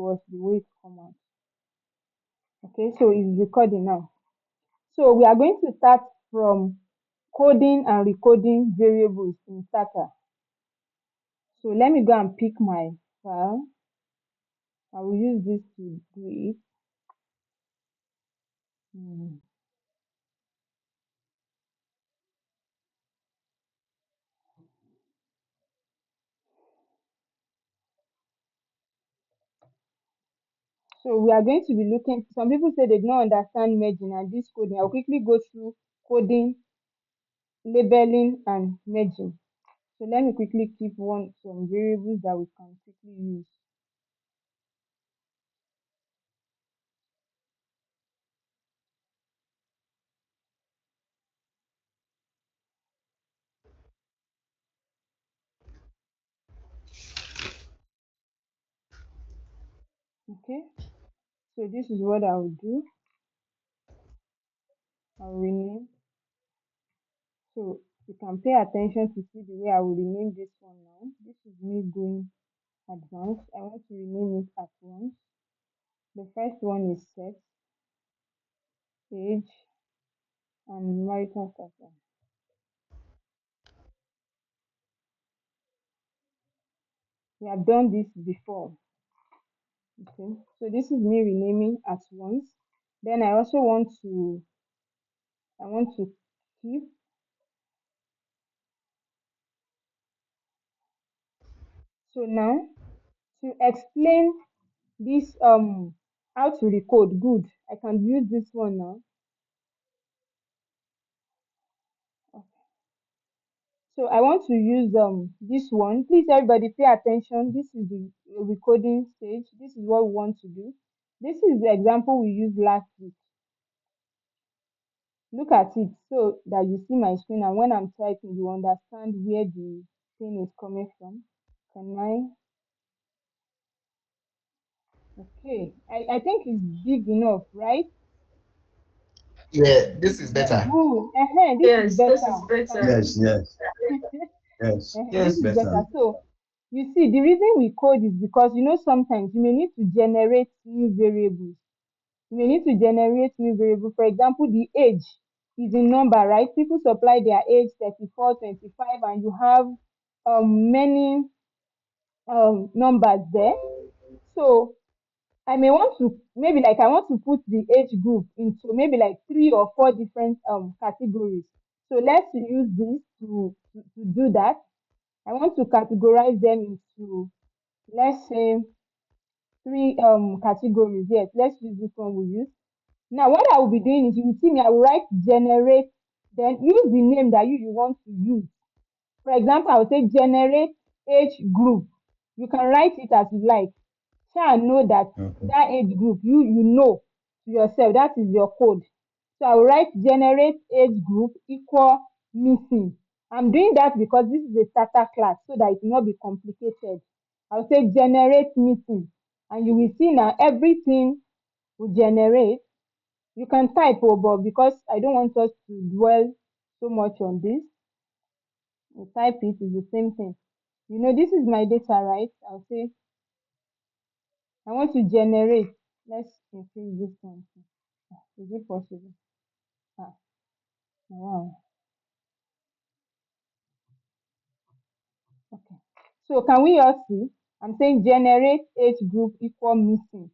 was the way it come out. Okay, so it's recording now. So we are going to start from coding and recoding variables in STATA. So let me go and pick my file. I will use this to do it. So we are going to be looking, some people say they do not understand merging and this coding. I'll quickly go through coding, labeling, and merging. So let me quickly keep some variables that we can quickly use. Okay, so this is what I will do. I'll rename. So you can pay attention to see the way I will rename this one now. This is me going advanced. I want to rename it at once. The first one is sex, age, and marital status. We have done this before. Okay, so this is me renaming at once. Then I also want to keep. So now to explain this how to recode good, I can use this one now. So I want to use this one. Please everybody pay attention. This is the recording stage. This is what we want to do. This is the example we used last week. Look at it so that you see my screen, and when I'm typing you understand where the thing is coming from. Can I? Okay, I think it's big enough, right? Yeah, this is better. Good. This is better. This is better. Yes, yes. Yes. This is better. better. So you see, the reason we code is because sometimes you may need to generate new variables. You may need to generate new variables. For example, the age is in number, right? People supply their age 34, 25, and you have many numbers there. So I may want to I want to put the age group into maybe like 3 or 4 different categories. So let's use this to do that. I want to categorize them into, let's say, 3 categories. Yes, let's use this one we use. Now what I will be doing is, you will see me, I will write generate, then use the name that you want to use. For example, I will say generate age group. You can write it as you like. Shall know that that age group, you know to yourself, that is your code. So I will write generate age group equal missing. I'm doing that because this is a STATA class, so that it will not be complicated. I'll say generate missing, and you will see now everything will generate. You can type, but because I don't want us to dwell so much on this, you type it is the same thing. This is my data, right? I'll say I want to generate. Let's increase this one. Is it possible? Wow. Okay. So can we all see? I'm saying generate age group equal missing.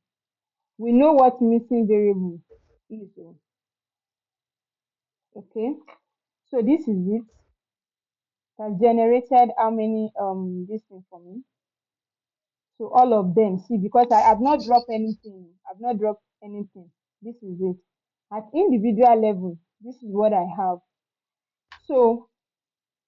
We know what missing variable is. Okay. So this is it. It has generated how many this thing for me? So all of them, see, because I have not dropped anything. I've not dropped anything. This is it. At individual level, this is what I have. So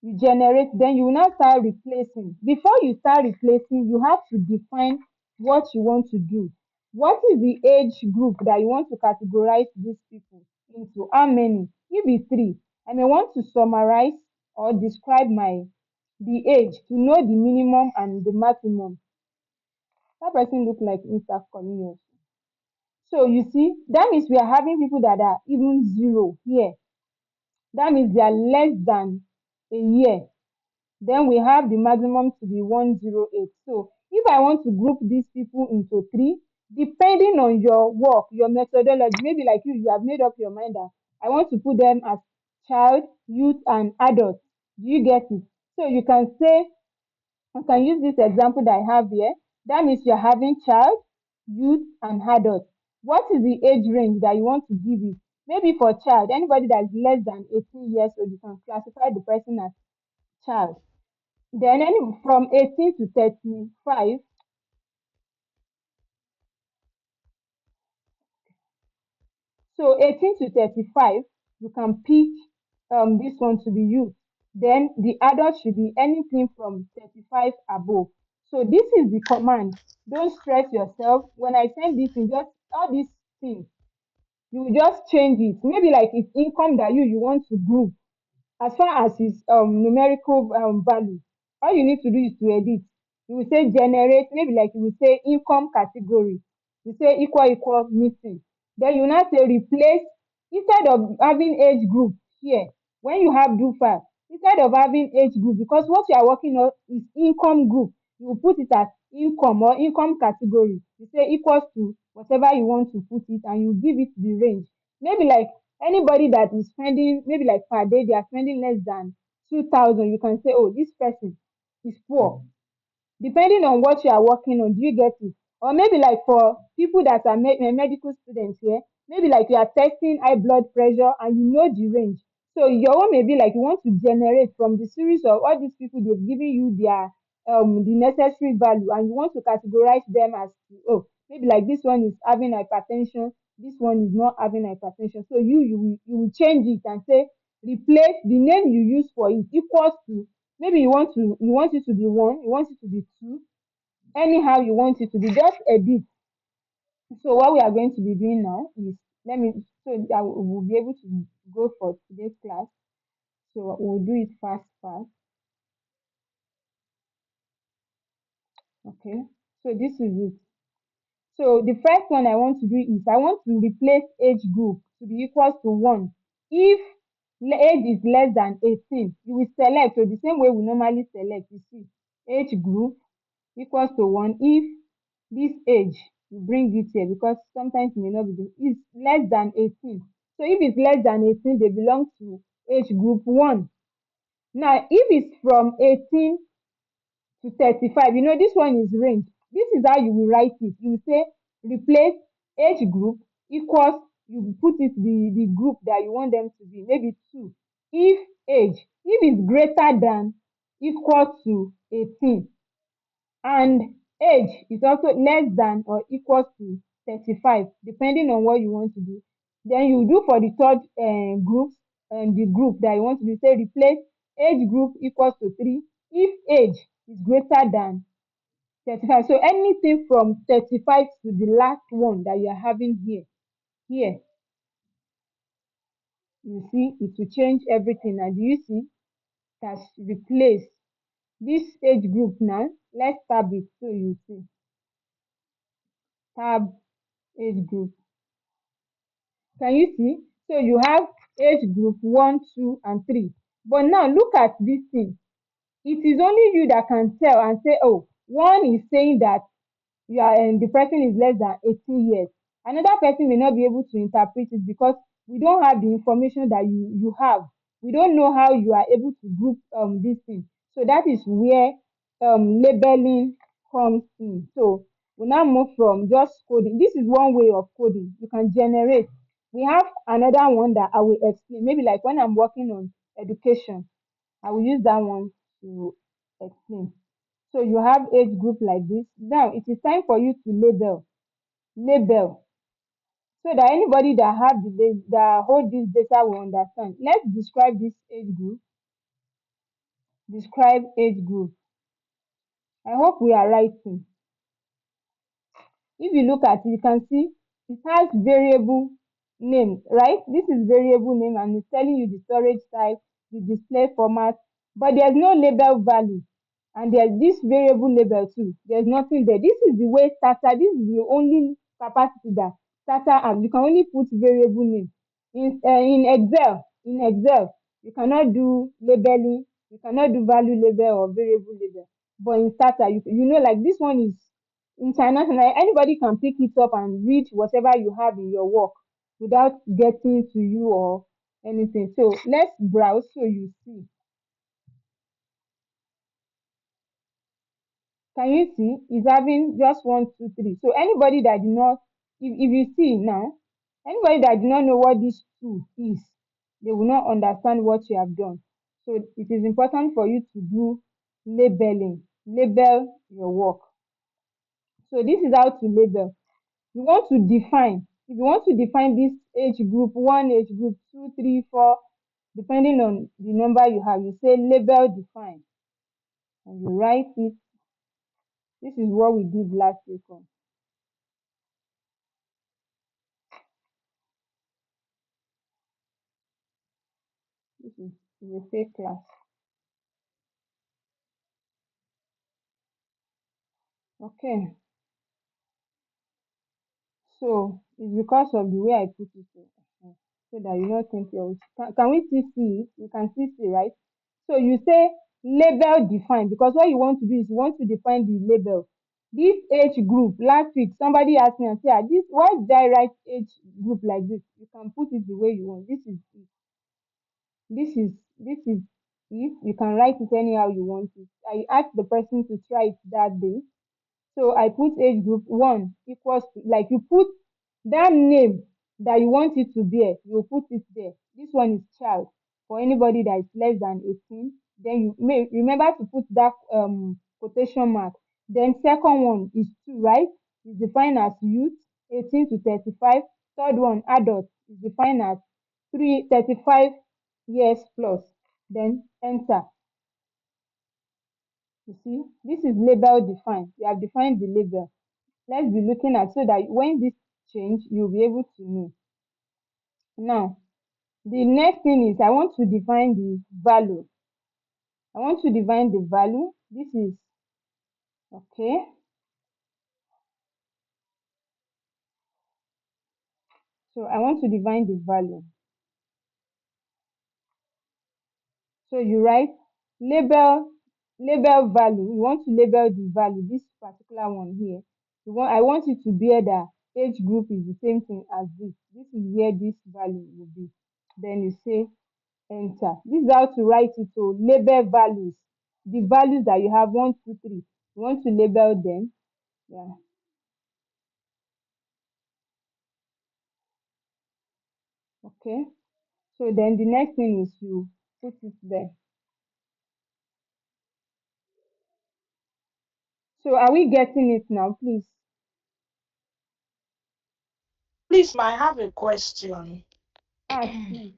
you generate, then you will now start replacing. Before you start replacing, you have to define what you want to do. What is the age group that you want to categorize these people into? How many? If it's 3, I may want to summarize or describe the age to know the minimum and the maximum. That person look like Mr. Cornelius. So you see, that means we are having people that are even 0 here. That means they are less than a year. Then we have the maximum to be 108. So if I want to group these people into 3, depending on your work, your methodology. Maybe like you have made up your mind that I want to put them as child, youth, and adult. Do you get it? So you can say, I can use this example that I have here. That means you're having child, youth, and adult. What is the age range that you want to give it? Maybe for child, anybody that is less than 18 years old, you can classify the person as child. Then from 18 to 35, so 18 to 35, you can pick this one to be youth. Then the adult should be anything from 35 above. So this is the command. Don't stress yourself. When I send this in, just all these things, you will just change it. Maybe like it's income that you want to group as far as its numerical value. All you need to do is to edit. You will say generate, maybe like you will say income category. You say equal missing. Then you now say replace, instead of having age group here, when you have do file, instead of having age group, because what you are working on is income group, you will put it as income or income category. You say equals to whatever you want to put it, and you give it the range. Maybe like anybody that is spending, maybe like per day they are spending less than 2,000, you can say, oh, this person is poor, depending on what you are working on. Do you get it? Or maybe like for people that are medical students here, maybe like you are testing high blood pressure and you know the range. So your own may be like you want to generate from the series of all these people, they've given you their the necessary value, and you want to categorize them as, oh, maybe like this one is having hypertension, this one is not having hypertension. So you will change it and say replace the name you use for it equals to, maybe you want it to be one, you want it to be two, anyhow you want it to be, just edit. So what we are going to be doing now is, let me, so that we will be able to go for today's class. So we'll do it fast. Okay, so this is it. So the first one I want to do is I want to replace age group to be equals to 1. If age is less than 18, you will select, so the same way we normally select, you see, age group equals to 1. If this age, you bring it here because sometimes it may not be, is less than 18. So if it's less than 18, they belong to age group 1. Now, if it's from 18 to 35, this one is range. This is how you will write it. You will say replace age group equals, you put it the group that you want them to be, maybe 2. If age, if it's greater than equal to 18, and age is also less than or equal to 35, depending on what you want to do. Then you do for the third group, and the group that you want to do, say replace age group equals to 3 if age is greater than 35. So anything from 35 to the last one that you are having here, you see it will change everything. And you see that's replaced this age group. Now let's tab it, so you see, tab age group. Can you see? So you have age group 1, 2, and 3. But now look at this thing. It is only you that can tell and say, oh, one is saying that you are, the person is less than 18 years. Another person may not be able to interpret it because we don't have the information that you have. We don't know how you are able to group this thing. So that is where labeling comes in. So we now move from just coding. This is one way of coding. You can generate. We have another one that I will explain. Maybe like when I'm working on education, I will use that one to explain. So you have age group like this. Now it is time for you to label, so that anybody that have that hold this data will understand. Let's describe this age group. Describe age group. I hope we are writing. If you look at it, you can see it has variable name, right? This is variable name, and it's telling you the storage type, the display format, but there's no label value. And there's this variable label too. There's nothing there. This is the way STATA, this is the only capacity that STATA has. You can only put variable name. In Excel, you cannot do labeling, you cannot do value label or variable label. But in STATA, you know, like this one is international, anybody can pick it up and read whatever you have in your work without getting to you or anything. So let's browse so you see. Can you see? It's having just 1, 2, 3. So anybody that did not, if you see now, anybody that did not know what this 2 is, they will not understand what you have done. So it is important for you to do labeling, label your work. So this is how to label. You want to define. If you want to define this age group, 1 age group, 2, 3, 4, depending on the number you have, you say label define and you write it. This is what we did last week on. This is a fake class. Okay. So it's because of the way I put it so that you don't think you're. Can we still see it? You can still see, right? So you say label define because what you want to do is you want to define the label. This age group, last week somebody asked me and said, this why did I write age group like this? You can put it the way you want. This is it. This is it. You can write it anyhow you want it. I asked the person to try it that day. So I put age group 1 equals to, like you put that name that you want it to bear, you put it there. This one is child. For anybody that is less than 18, then you may remember to put that quotation mark. Then second one is 2, right? Is defined as youth, 18 to 35. Third one, adult, is defined as 35 years plus. Then enter. You see, this is label defined. We have defined the label. Let's be looking at so that when this change, you'll be able to know. Now, the next thing is I want to define the value. I want to define the value. This is okay. So I want to define the value. So you write label value. You want to label the value, this particular one here. I want it to bear that age group is the same thing as this. This is where this value will be. Then you say enter. This is how to write it. So label values, the values that you have 1, 2, 3. You want to label them. Yeah. Okay. So then the next thing is you put it there. So are we getting it now, please? Please, I have a question. Ask, please.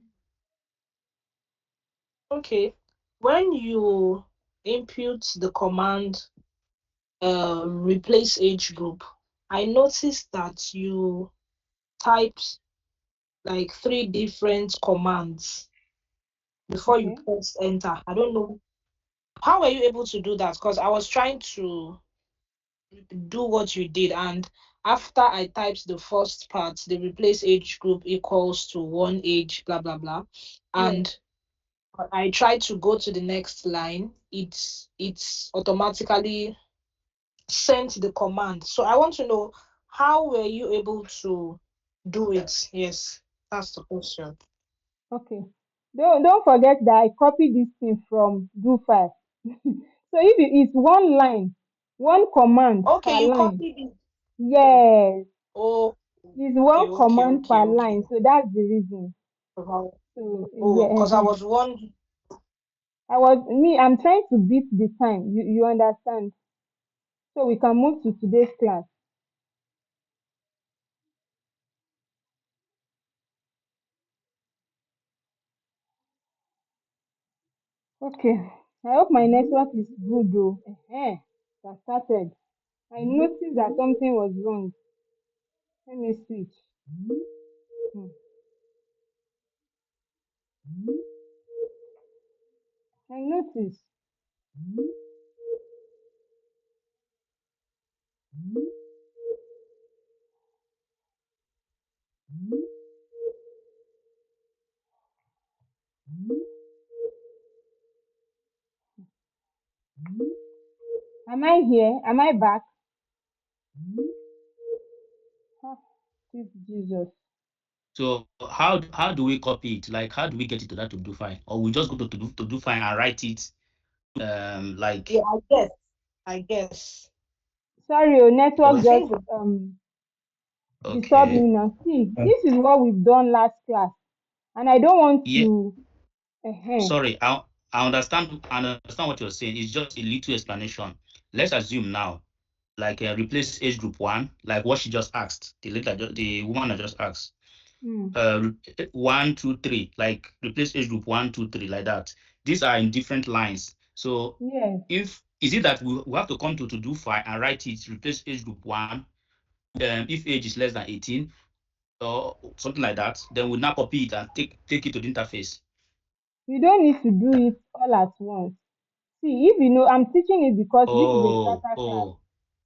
Okay. When you input the command replace age group, I noticed that you typed like 3 different commands before you Okay. press enter. I don't know. How were you able to do that? Because I was trying to do what you did, and after I typed the first part, the replace age group equals to 1 age, blah blah blah, Yes. and I try to go to the next line, it's automatically sent the command. So I want to know, how were you able to do it? Yes, that's the question. Okay. Don't forget that I copied this thing from do file. So if it's one line, one command Okay, per you line. copied it. Yes, Oh, it's okay, one okay, command okay, per okay. line. So that's the reason. So Oh, yeah, because I was one. I'm trying to beat the time. You understand? So we can move to today's class. Okay. I hope my network is good though. That started. I noticed that something was wrong. Let me switch. Hmm. I noticed. Am I here? Am I back? Ah, Jesus. So how do we copy it? Like how do we get it to that to do file? Or we just go to do file and write it Yeah, like I guess. Sorry, your network I because just think disturbed okay. me now. See, Uh, this is what we've done last class, and I don't want Yeah, to. sorry, I understand what you're saying. It's just a little explanation. Let's assume now, like replace age group one, like what she just asked, the woman I just asked. Hmm. 1, 2, 3, like replace age group 1, 2, 3, like that. These are in different lines. So Yes, if is it that we have to come to do file and write it, replace age group one, if age is less than 18 or something like that, then we now copy it and take it to the interface. you don't need to do it all at once. See, if you know, I'm teaching it because this is a Oh, starter class. oh,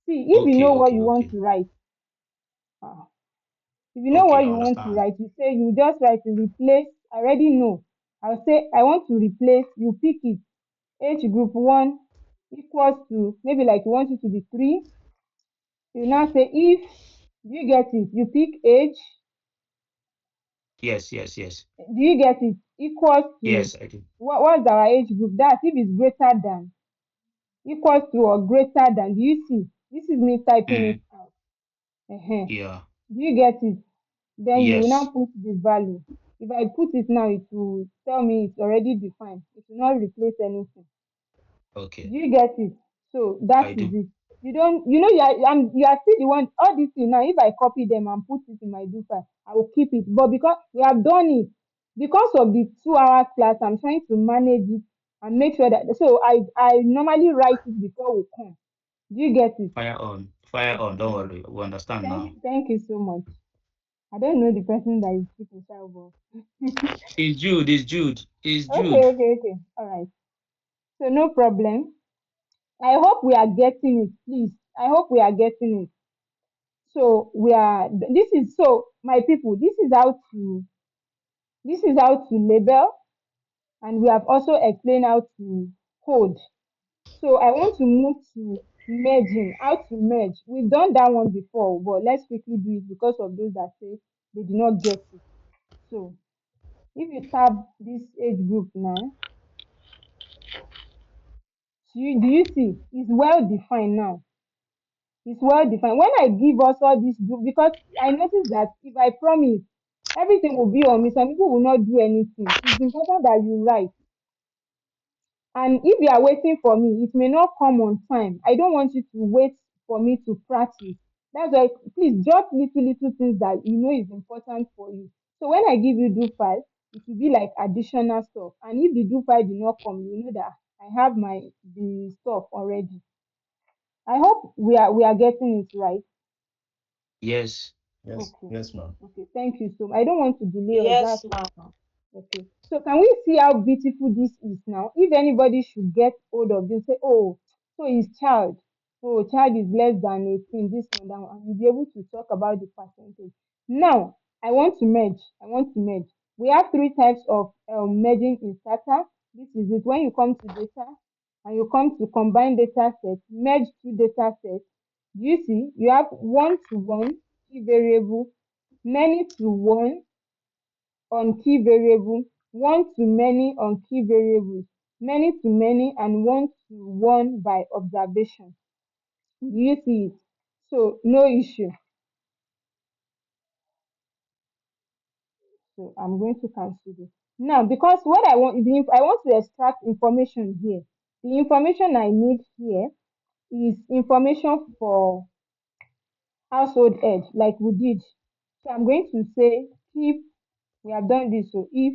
See, if you okay, know what okay, you want okay, to write, ah, if you know okay, what I you want to understand. write, you say you just write to replace. I already know. I'll say I want to replace. You pick it. Age group one equals to maybe like you want it to be 3. You now say if you get it, you pick age. Yes, yes, yes, Do you get it? Equals to yes, I do. what's our age group? That's if it's greater than, equals to or greater than. Do you see? This is me typing it Mm, out. uh yeah, Do you get it? Then you will now yes, put the value. If I put it now, it will tell me it's already defined. It will not replace anything. Do okay, you get it? So that I is do. it. You don't, you are still the one. All these things now. If I copy them and put it in my do file, I will keep it. But because we have done it, because of the 2 hour class, I'm trying to manage it and make sure that. So I normally write it before we come. Do you get it? Fire on, don't Okay. worry, we understand now. Thank you so much. I don't know the person that is speaking, Shalbo. It's Okay, Jude. okay. All right. So no problem. I hope we are getting it, please. I hope we are getting it. So we are. This is so my people. This is how to label, and we have also explained how to code. So I want to move to merging. How to merge? We've done that one before, but let's quickly do it because of those that say they did not get it. So if you tab this age group now, do you see? It's well defined now. It's well defined. When I give us all this group, because I noticed that if I promise everything will be on me, some people will not do anything. It's important that you write. And if you are waiting for me, it may not come on time. I don't want you to wait for me to practice. That's why please jot little things that you know is important for you. So when I give you do file, it will be like additional stuff. And if the do file did not come, you know that I have the stuff already. I hope we are getting it right. Yes. yes, Okay. yes, ma'am. Okay. Thank you so much. I don't want to delay us. Yes, That's why. ma'am. Okay. So can we see how beautiful this is now? If anybody should get hold of this, say, oh, so his child. Oh, child is less than 18, this one, that one. And you'll be able to talk about the percentage. Now, I want to merge. I want to merge. We have 3 types of merging in STATA. This is it. When you come to data and you come to combine data sets, merge 2 data sets. Do you see? You have one-to-one key variable, many-to-one on key variable, one-to-many on key variables, many-to-many, and one-to-one by observation. Do you see it? So no issue. So I'm going to cancel this. Now, because what I want to extract information here. The information I need here is information for household head, like we did. So I'm going to say if we have done this. So if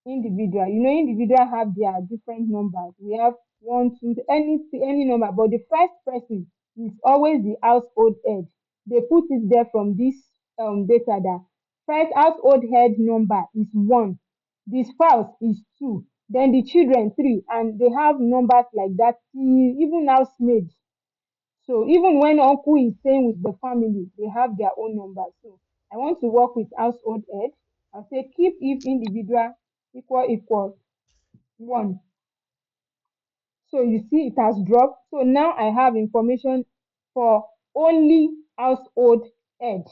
individual, individual have their different numbers. We have one, two, any number, but the first person is always the household head. They put it there from this data that first household head number is 1, the spouse is 2, then the children 3, and they have numbers like that even housemaid. So even when uncle is staying with the family, they have their own numbers. So I want to work with household head. I'll say keep if individual equal 1. So you see it has dropped. So now I have information for only household head.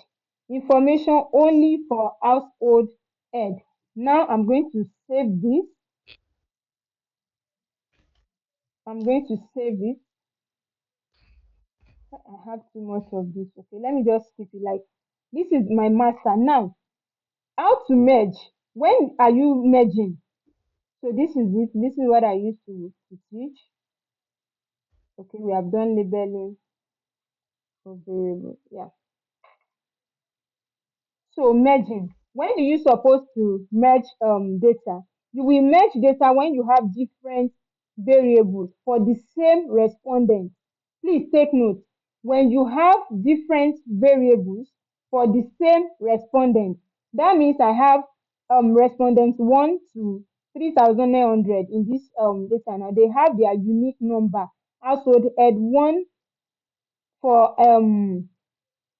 Information only for household head. Now I'm going to save this. I'm going to save it. I have too much of this. Okay, let me just keep it like this is my master. Now, how to merge? When are you merging? So this is it. This is what I used to teach. Okay, we have done labeling of variables. Yeah. So merging. When are you supposed to merge data? You will merge data when you have different variables for the same respondent. Please take note. When you have different variables for the same respondent, that means I have respondent 1 to 3,900 in this data. Now they have their unique number. Household head 1 for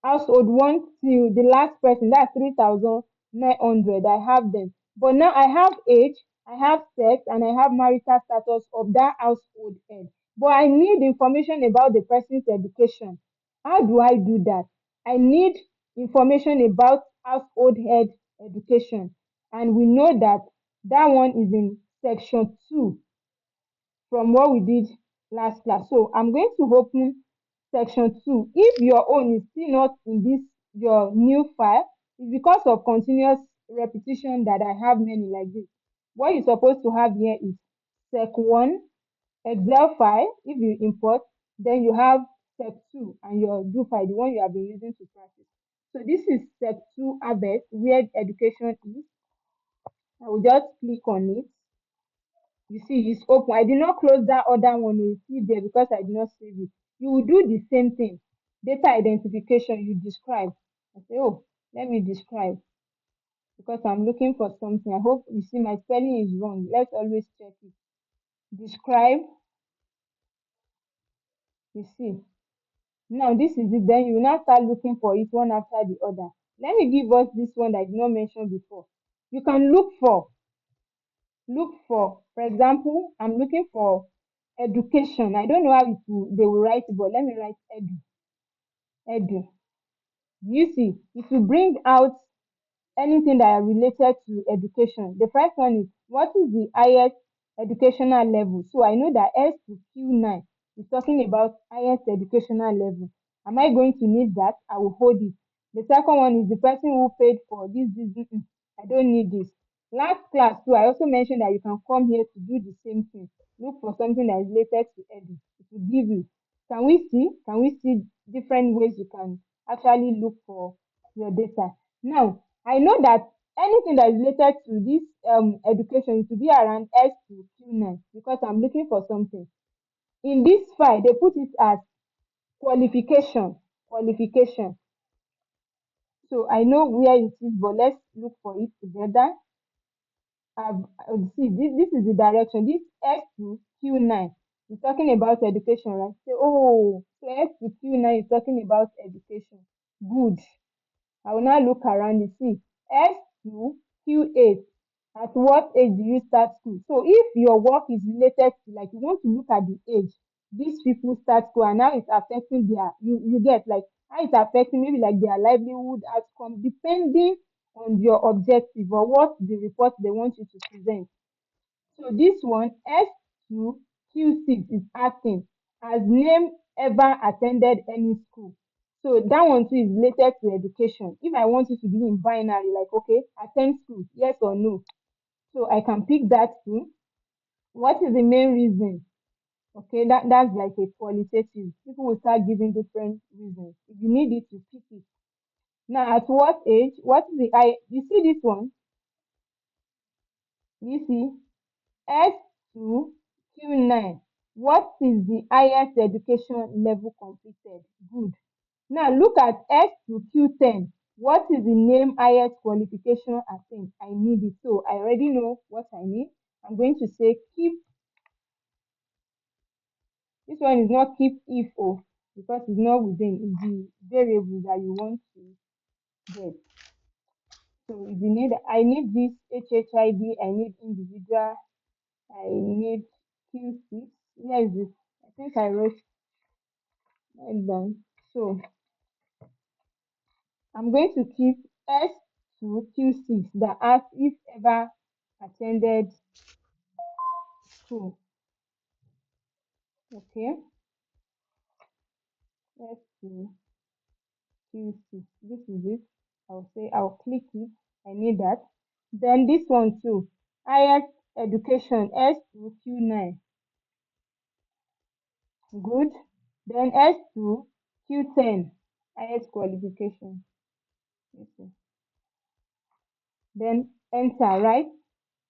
household 1 till the last person, that's 3,900. I have them. But now I have age, I have sex, and I have marital status of that household head. But I need information about the person's education. How do I do that? I need information about household head education. And we know that that one is in section 2 from what we did last class. So I'm going to open section 2. If your own is still not in this your new file, it's because of continuous repetition that I have many like this. What you're supposed to have here is sec 1 Excel file. If you import, then you have sec 2 and your do file, the one you have been using to practice. So this is sec 2 Abet, where education is. I will just click on it. You see, it's open. I did not close that other one. You see there because I did not save it. You will do the same thing. Data identification, you describe. I say, oh, let me describe because I'm looking for something. I hope you see my spelling is wrong. Let's always check it. Describe. You see. Now this is it. Then you will now start looking for it one after the other. Let me give us this one that I did not mention before. You can for example, I'm looking for education. I don't know how they will write it, but let me write edu. You see, it will bring out anything that are related to education. The first one is what is the highest educational level? So I know that S to Q9 is talking about highest educational level. Am I going to need that? I will hold it. The second one is the person who paid for this. I don't need this. Last class too, I also mentioned that you can come here to do the same thing. Look for something that is related to edu. It will give you. Can we see? Can we see different ways you can actually look for your data? Now, I know that anything that is related to this education is to be around S to Q9 because I'm looking for something. In this file, they put it as qualification. Qualification. So I know where it is, but let's look for it together. See, this is the direction. This S to Q9 is talking about education, right? So S to Q9 is talking about education. Good. I will now look around and see S to Q8. At what age do you start school? So if your work is related to, like, you want to look at the age these people start school and how it's affecting their, you get like how it's affecting maybe like their livelihood outcome, depending on your objective or what the report they want you to present. So this one, S2 Q6 is asking, has name ever attended any school? So that one too is related to education. If I want it to be in binary, like, okay, attend school, yes or no. So I can pick that too. What is the main reason? Okay, that's like a qualitative. People will start giving different reasons. If you need it, to pick it. Now, at what age? What is the I? You see this one? You see S to Q9. What is the highest education level completed? Good. Now look at S to Q10. What is the name highest qualification attained? I need it. So I already know what I need. I'm going to say keep. This one is not keep if o because it's not within the variable that you want to get. So if you need, I need this HHID, I need individual, I need Q6. Where is it? I think I wrote it down. So I'm going to keep S2 Q6 that asks if ever attended school. Okay, S2 Q6. This is it. I'll say I'll click it. I need that. Then this one too. Highest education S2 Q9. Good. Then S2 Q10. Highest qualification. Okay. Then enter, right?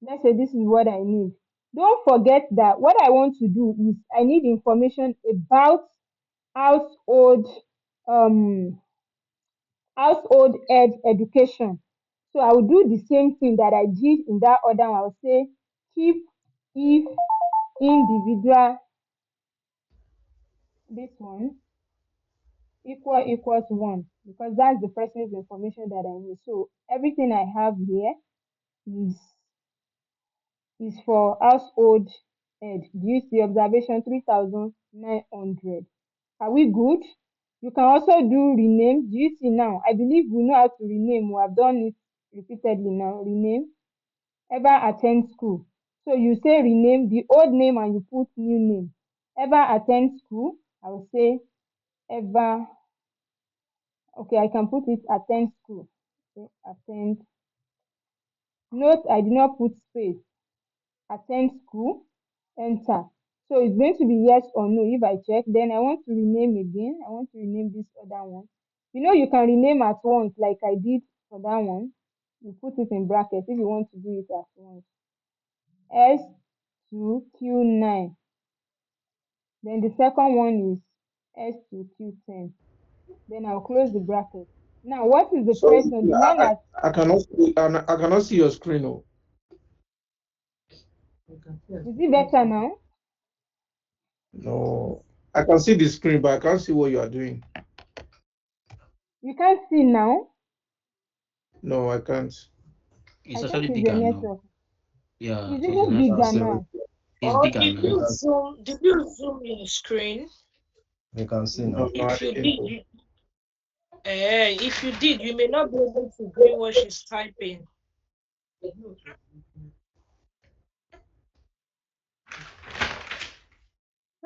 Let's say this is what I need. Don't forget that what I want to do is I need information about household um household education. So I will do the same thing that I did in that other one. I will say keep if individual, this one equals 1, because that's the person's information that I need. So everything I have here is for household ed. Do you see observation 3,900? Are we good? You can also do rename. Do you see now? I believe we know how to rename. We have done it repeatedly now. Rename. Ever attend school. So you say rename the old name and you put new name. Ever attend school. I will say ever. Okay, I can put it attend school. Okay, attend. Note I did not put space. Attend school. Enter. So it's going to be yes or no if I check. Then I want to rename again. I want to rename this other one. You know, you can rename at once like I did for that one. You put it in brackets if you want to do it at once. S2Q9. Then the second one is S2Q10. Then I'll close the bracket. Now, what is the Sorry, person? The one that I cannot see your screen. Oh. is it better now? No, I can see the screen, but I can't see what you are doing. You can't see now. No, I can't. It's I think actually it's your bigger now. network. Yeah, It's so it's even not. bigger now. It's Or bigger did now. you zoom? Did you zoom your screen? We can see No, now. no, I If you didn't. did, if you did, you may not be able to read what she's typing.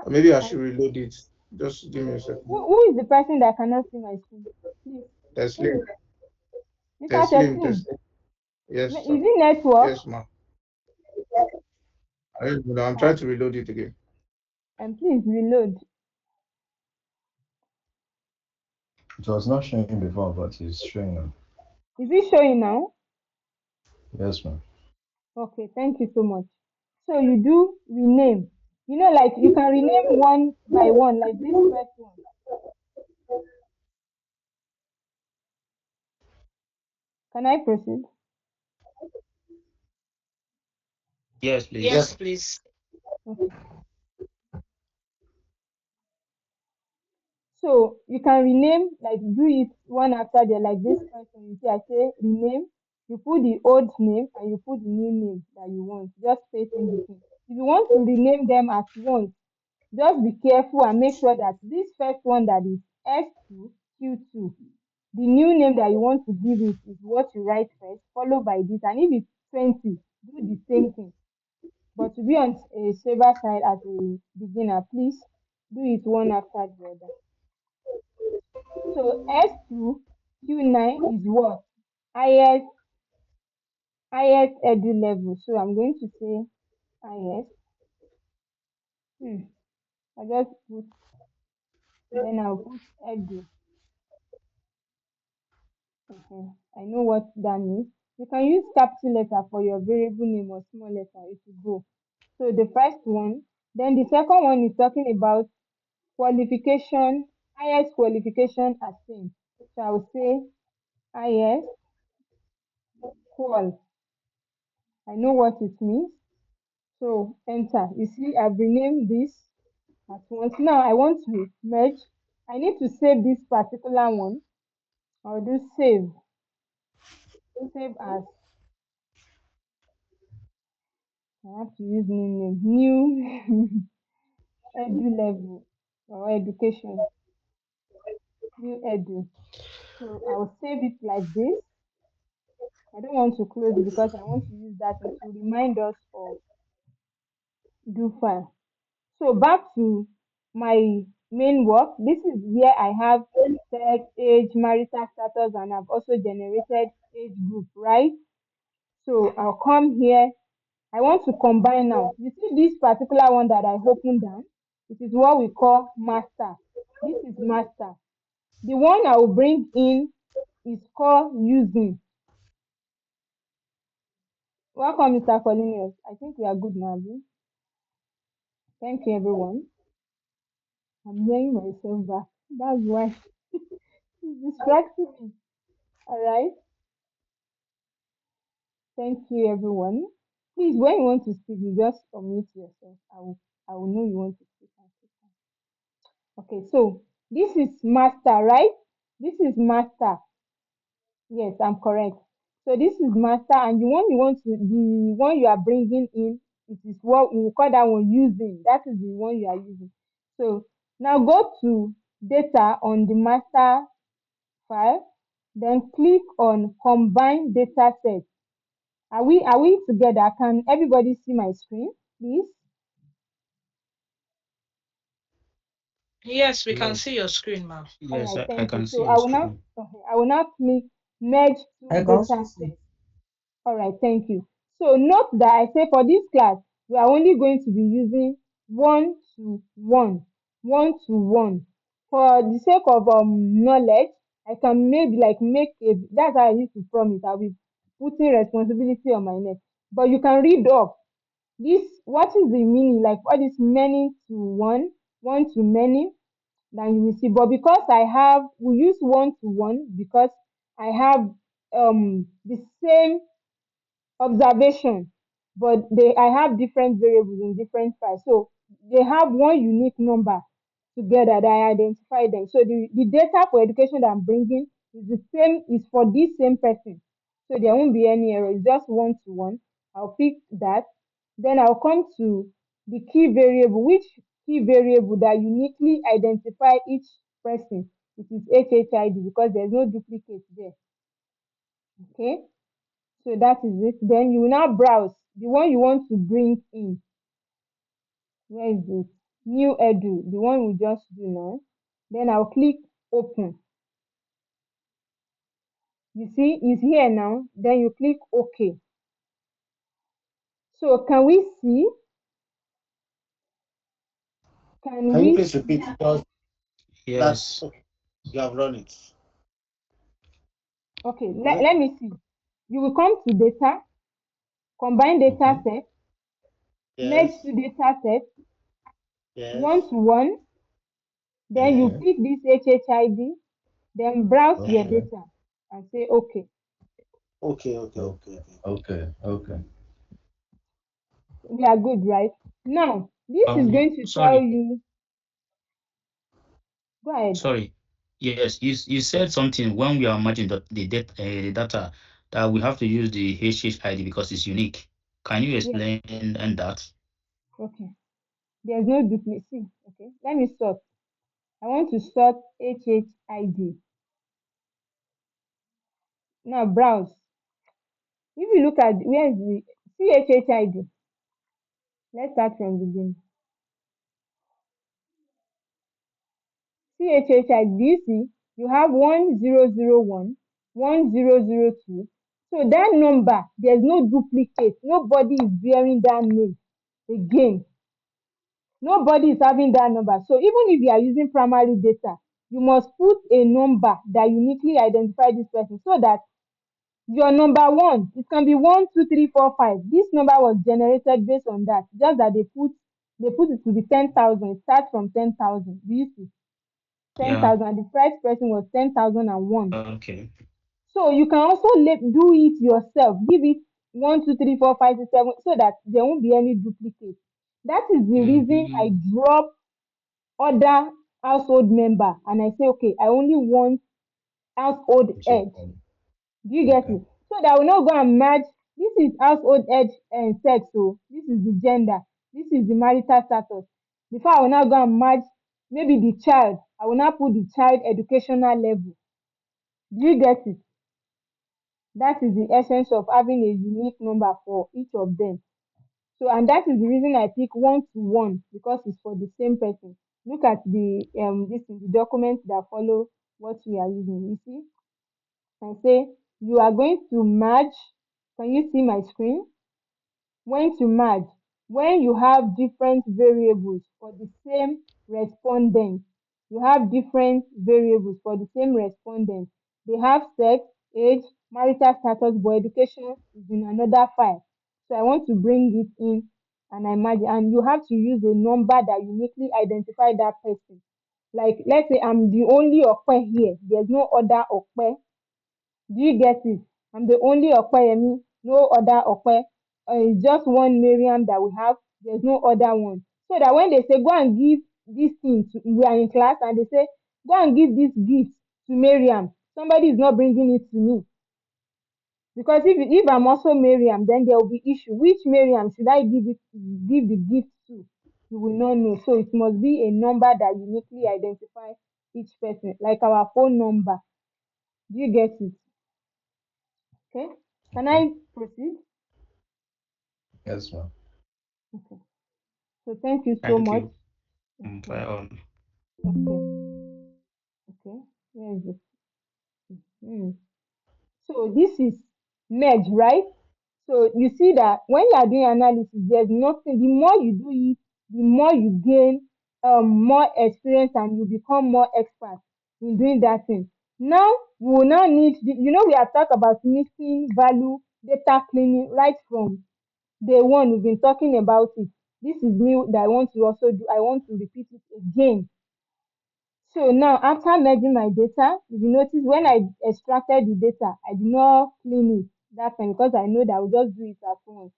Maybe I should reload it. Just give me a second. Who is the person that cannot see my screen? Please. Teslim. Mr. Teslim. Teslim, Teslim. Yes, is sir. it network? Yes, ma'am. I don't know. I'm Uh, trying to reload it again. and please reload. It was not showing before, but it's showing now. Is it showing now? Yes, ma'am. Okay, thank you so much. So you do rename. You know, like you can rename one by one, like this first one. Can I proceed? Yes, please. Yes, please. Okay. So you can rename, like do it one after the like this first one. You see, I say rename. You put the old name and you put the new name that you want. Just space in between. If you want to rename them at once, just be careful and make sure that this first one that is S2 Q2, the new name that you want to give it is what you write first, followed by this. And if it's 20, do the same thing. But to be on a safer side as a beginner, please do it one after the other. So S2 Q9 is what? Highest edu level. So I'm going to say highest. I just put, then I'll put edu. I know what that means. You can use capital letter for your variable name or small letter if you go. So the first one, then the second one is talking about qualification, highest qualification attained. So I will say highest qual. I know what it means. So enter. You see, I've renamed this at once. Now I want to merge. I need to save this particular one. I'll do save. Save as. I have to use new name. New edu level or education. New edu. So I'll save it like this. I don't want to close it because I want to use that to remind us of do file. So back to my main work. This is where I have sex, age, marital status, and I've also generated age group, right? So I'll come here. I want to combine now. You see this particular one that I opened down? It is what we call master. This is master. The one I will bring in is called using. Welcome, Mr. Cornelius. I think we are good now. Abi? Thank you, everyone. I'm hearing myself back. That's why it's distracting me. All right. Thank you, everyone. Please, when you want to speak, you just unmute yourself. I will know you want to speak. Okay, so this is master, right? This is master. Yes, I'm correct. So this is master, and the one you are bringing in, it is what we call that one using. That is the one you are using. So now go to data on the master file, then click on combine data set. Are we together? Can everybody see my screen, please? Yes, we can see Yes. your screen, ma'am. All Yes, right, I thank you. can see So your I will now screen. okay, I will now click merge two I can data also see. sets. All right, thank you. So note that I say for this class, we are only going to be using one to one, one to one. For the sake of knowledge, I can maybe like make a that's how I used to promise. I'll be putting responsibility on my neck. But you can read up this. What is the meaning? Like what is many to one, one to many? Then you will see. But because we use one to one because I have the same observation, but I have different variables in different files. So they have one unique number together that I identify them. So the data for education that I'm bringing is the same, is for this same person. So there won't be any error. It's just one to one. I'll pick that. Then I'll come to the key variable. Which key variable that uniquely identify each person? It is HHID because there's no duplicate there. Okay. So that is it. Then you will now browse the one you want to bring in. Where is it? New edu, the one we just do now. Then I'll click open. You see, it's here now. Then you click OK. So can we see? Can Can you we please repeat? see? Because that's Yes. okay. You have run it. Okay, Is it? let me see. You will come to data, combine data Mm-hmm. set, merge Yes. to data set, one Yes. to one. Then you Uh-huh. Okay. pick this HHID, then browse your Okay. data and say OK. Okay. Okay. Okay. Okay. Okay. Okay. Okay. We are good, right? Now, this is going to tell Sorry, you, go ahead. sorry. Yes, you said something when we are merging the data that we have to use the HHID because it's unique. Can you Yes, explain and that? okay. There's no duplicate. See, okay. Let me sort. I want to sort HHID. Now browse. If you look at where is the HHID? Let's start from the beginning. CHHID, do you see? You have 1001, 1002. So that number, there's no duplicate. Nobody is bearing that name again. Nobody is having that number. So even if you are using primary data, you must put a number that uniquely identifies this person so that your number one, it can be 1, 2, 3, 4, 5. This number was generated based on that. Just that they put it to be 10,000. It starts from 10,000. Do you see? Yeah. 10,000. The first person was 10,001. Okay. So you can also do it yourself. Give it 1, 2, 3, 4, 5, 6, 7, so that there won't be any duplicate. That is the reason I Mm-hmm. drop other household member and I say, okay, I only want household Which is head. Do you get okay. it? So that I will not go and match. This is household head and sex. So this is the gender. This is the marital status. Before I will not go and match maybe the child. I will not put the child educational level. Do you get it? That is the essence of having a unique number for each of them. So, and that is the reason I pick 1-to-1 because it's for the same person. Look at the this in the document that follow what we are using. You see, I say you are going to merge. Can you see my screen? When to merge, when you have different variables for the same respondent. You have different variables for the same respondent. They have sex, age, marital status, but education is in another file. So I want to bring it in and I merge, and you have to use a number that uniquely identify that person. Like, let's say I'm the only Okwe here. There's no other Okwe. Do you get it? I'm the only Okweyemi, no other Okwe. It's just one Miriam that we have. There's no other one. So that when they say, go and give this thing to, we are in class, and they say, go and give this gift to Miriam, somebody is not bringing it to me. Because if I'm also Miriam, then there will be issue. Which Miriam should I give the gift to? You will not know. So it must be a number that uniquely identifies each person, like our phone number. Do you get it? Okay. Can Okay. I proceed? Yes, ma'am. Okay. So thank you so Thank much. you. Okay. Fire Okay. Okay. Where is it? Hmm. So this is merge, right? So you see that when you are doing analysis, there's nothing. The more you do it, the more you gain more experience and you become more expert in doing that thing. Now we will now need we have talked about mixing value, data cleaning right from day one. We've been talking about it. This is me that I want to also do. I want to repeat it again. So now after merging my data, if you notice when I extracted the data, I did not clean it that time because I know that I will just do it at once.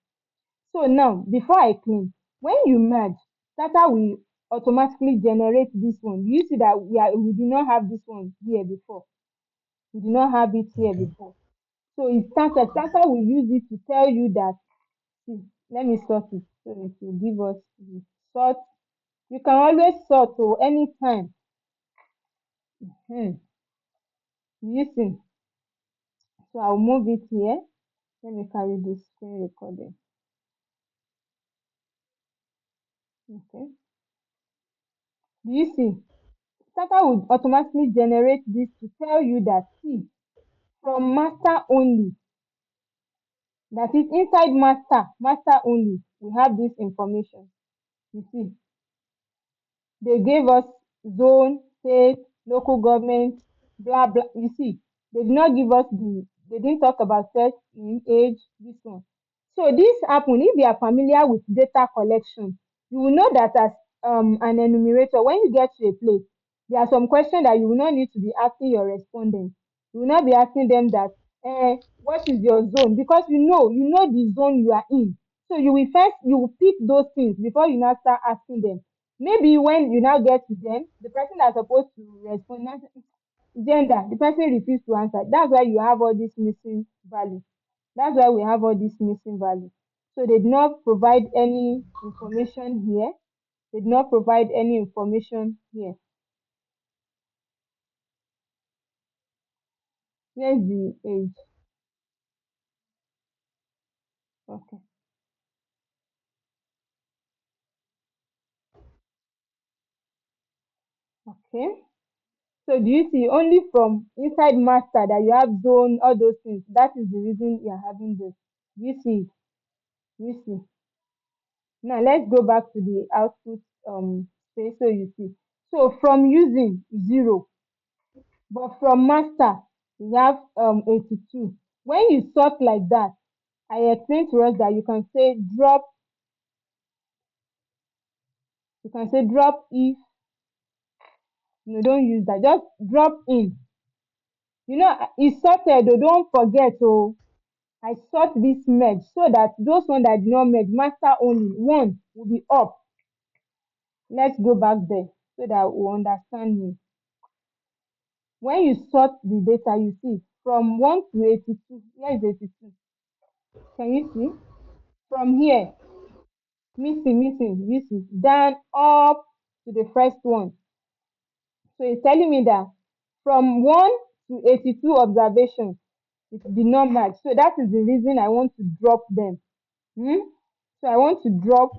So now before I clean, when you merge, Stata will automatically generate this one. You see that we did not have this one here before. We did not have it here Okay. before. So it started. Stata will use it to tell you that. See, let me sort it so it will give us the sort. You can always sort to anytime. You see. So I'll move it here. Let me carry this screen recording. Okay. Do you see? Stata would automatically generate this to tell you that, see, from master only, that is inside master only, we have this information. You see, they gave us zone, state, local government, blah blah. You see, they did not give us they didn't talk about sex, in age, this one. So this happen if you are familiar with data collection, you will know that as an enumerator, when you get to a place, there are some questions that you will not need to be asking your respondents. You will not be asking them that, what is your zone? Because you know the zone you are in. So you will pick those things before you now start asking them. Maybe when you now get to them, the person that's supposed to respond, now say, gender, the person refused to answer. That's why you have all this missing value. That's why we have all this missing value. So they did not provide any information here. They did not provide any information here. Here's the age. Okay. Okay. So do you see only from inside master that you have zone, all those things? That is the reason you are having this. You see it. You see. Now let's go back to the output space so you see. So from using 0, but from master we have 82. When you sort like that, I explained to us that you can say drop if, no, don't use that, just drop in. It's sorted, oh, don't forget, oh, I sort this merge so that those one that did not merge, master only, one will be up. Let's go back there so that we understand me. When you sort the data, you see from 1 to 82. Here is 82. Can you see? From here, missing, you see, down up to the first one. So it's telling me that from 1 to 82 observations. It did not match. So that is the reason I want to drop them. So I want to drop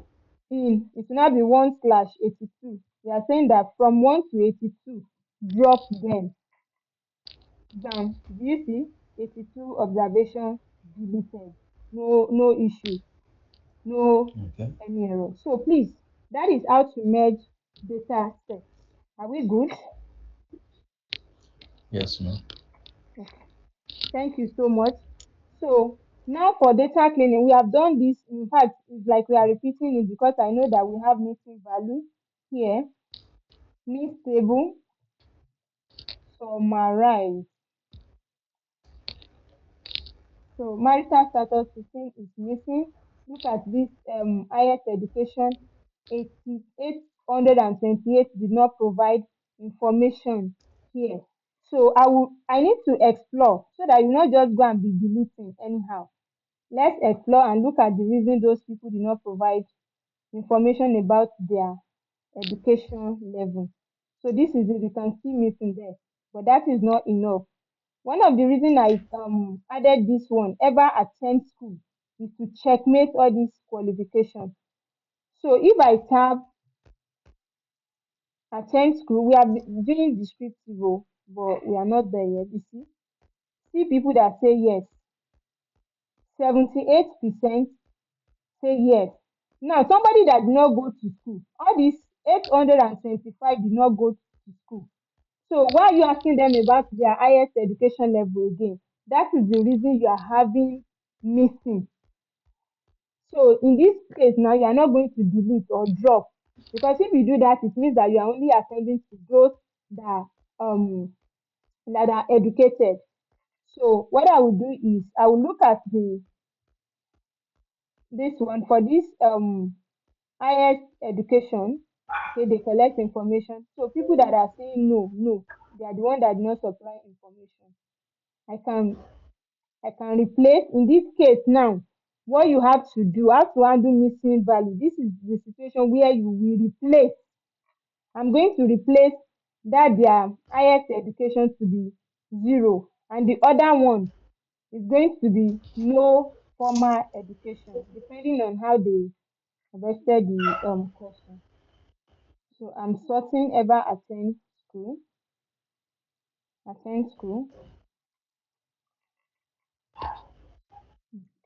in. It will now be 1/82. We are saying that from 1 to 82, drop them down. Do you see? 82 observations deleted. No issue. No Okay. any error. So please, that is how to merge data sets. Are we good? Yes, ma'am. Okay. Thank you so much. So now for data cleaning, we have done this. In fact, it's like we are repeating it because I know that we have missing value here. Mix table, summarize. So marital status 15 is missing. Look at this highest education 828 did not provide information here. So I need to explore so that you not just go and be deleting anyhow. Let's explore and look at the reason those people did not provide information about their education level. So this is it, you can see missing there, but that is not enough. One of the reasons I added this one, ever attend school, is to checkmate all these qualifications. So if I tab attend school, we are doing descriptive, but we are not there yet. You see people that say yes. 78% say yes. Now, somebody that did not go to school, all these 825 did not go to school. So why are you asking them about their highest education level again? That is the reason you are having missing. So in this case now, you are not going to delete or drop, because if you do that, it means that you are only attending to those that that are educated. So what I will do is I will look at this one for this highest education. Okay, they collect information. So people that are saying no, they are the one that did not supply information. I can replace in this case now. What you have to do, have to undo missing value. This is the situation where you will replace. I'm going to replace that their highest education to be 0, and the other one is going to be no formal education, depending on how they vested the question. So I'm sorting ever school, attend school.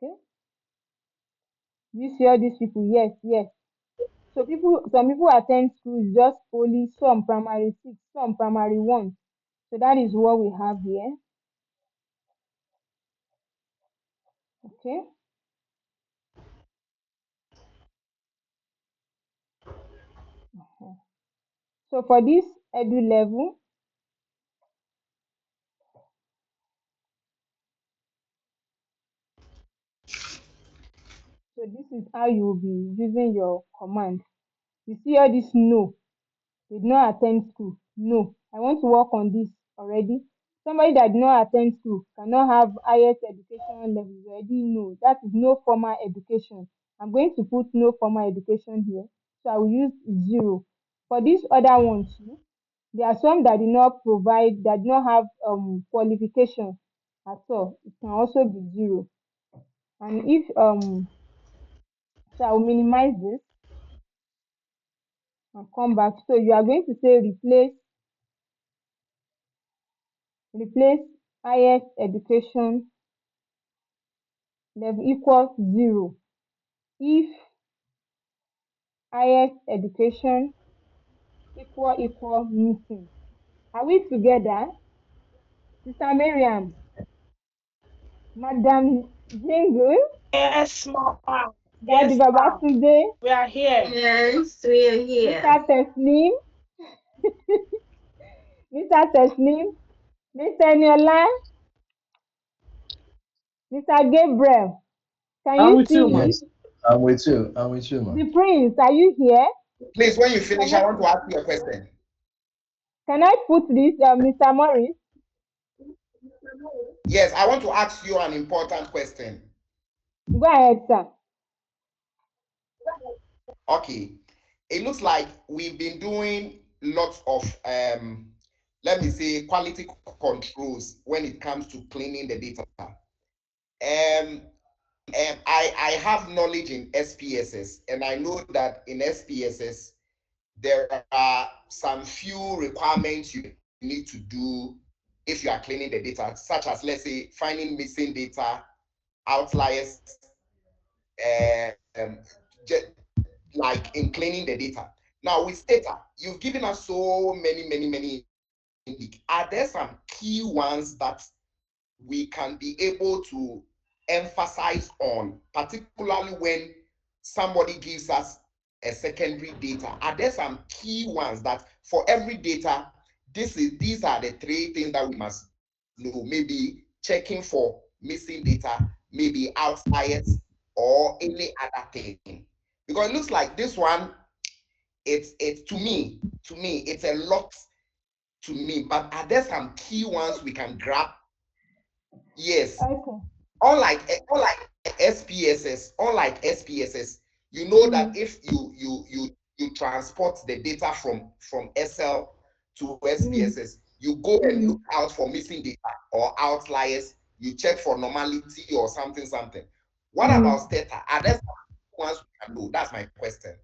Okay. You see all these people? Yes, yes. So some people attend school just only some primary 6, some primary 1. So that is what we have here. Okay. So for this edu level, so this is how you will be using your command. You see all this no, did not attend school. No, I want to work on this already. Somebody that did not attend school cannot have highest education level. You already know that is no formal education. I'm going to put no formal education here. So I will use 0. For this other one too, there are some that did not provide, that did not have qualification at all. It can also be 0. And if so I will minimize this and come back. So you are going to say replace highest education level equals 0 if highest education equal missing. Are we together? Sister Miriam, Madam Jingle, Yes, ma'am. Daddy Yes, ma'am. Babatunde, We are here. Yes, we are here. Mr. Teslim, Mr. Teslim, Mr. Eniola, Mr. Gabriel. Can I'm you with you, see man. me? Yes, I'm with you. I'm with you, The man. Prince, are you here? Please, when you Can finish, I, I want to ask you a question. can I put this, Mr. Morris? Yes, I want to ask you an important question. Go ahead, sir. Okay. It looks like we've been doing lots of let me say, quality controls when it comes to cleaning the data. I have knowledge in SPSS, and I know that in SPSS, there are some few requirements you need to do if you are cleaning the data, such as, let's say, finding missing data, outliers, um, like in cleaning the data. Now with STATA, you've given us so many. Are there some key ones that we can be able to emphasize on, particularly when somebody gives us a secondary data? Are there some key ones that for every data, these are the three things that we must know? Maybe checking for missing data, maybe outliers, or any other thing. Because it looks like this one, it's to me, it's a lot to me. But are there some key ones we can grab? Yes. Okay. Unlike SPSS, you know that if you transport the data from SL to SPSS, you go and look out for missing data or outliers. You check for normality or something. What about STATA? Are there some ones we can do? That's my question.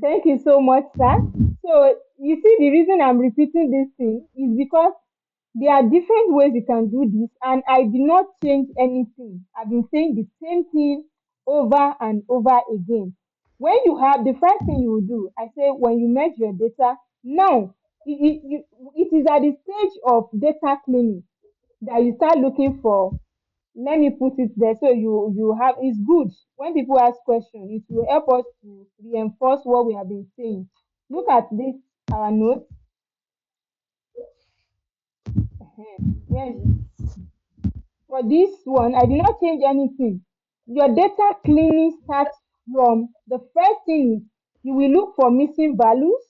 Thank you so much, sir. So you see, the reason I'm repeating this thing is because there are different ways you can do this, and I did not change anything. I've been saying the same thing over and over again. When you have the first thing you will do, I say when you merge your data, now it is at the stage of data cleaning that you start looking for. Let me put it there so you have, it's good when people ask questions, it will help us to reinforce what we have been saying. Look at this, our notes. Where is it? For this one, I did not change anything. Your data cleaning starts from the first thing is you will look for missing values.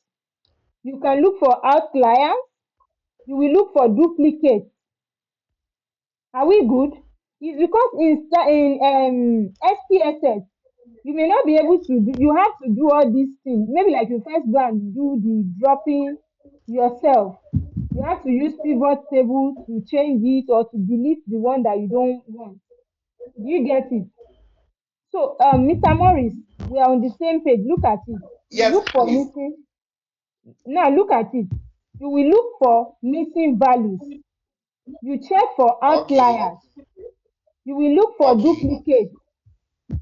You can look for outliers. You will look for duplicates. Are we good? It's because in SPSS, you may not be able to do, you have to do all these things. Maybe like you first go and do the dropping yourself. You have to use pivot table to change it or to delete the one that you don't want. Do you get it? So, Mr. Morris, we are on the same page. Look at it. You Yes, look for please. missing. Now, look at it. You will look for missing values. You check for Okay. outliers. You will look for Okay. duplicates.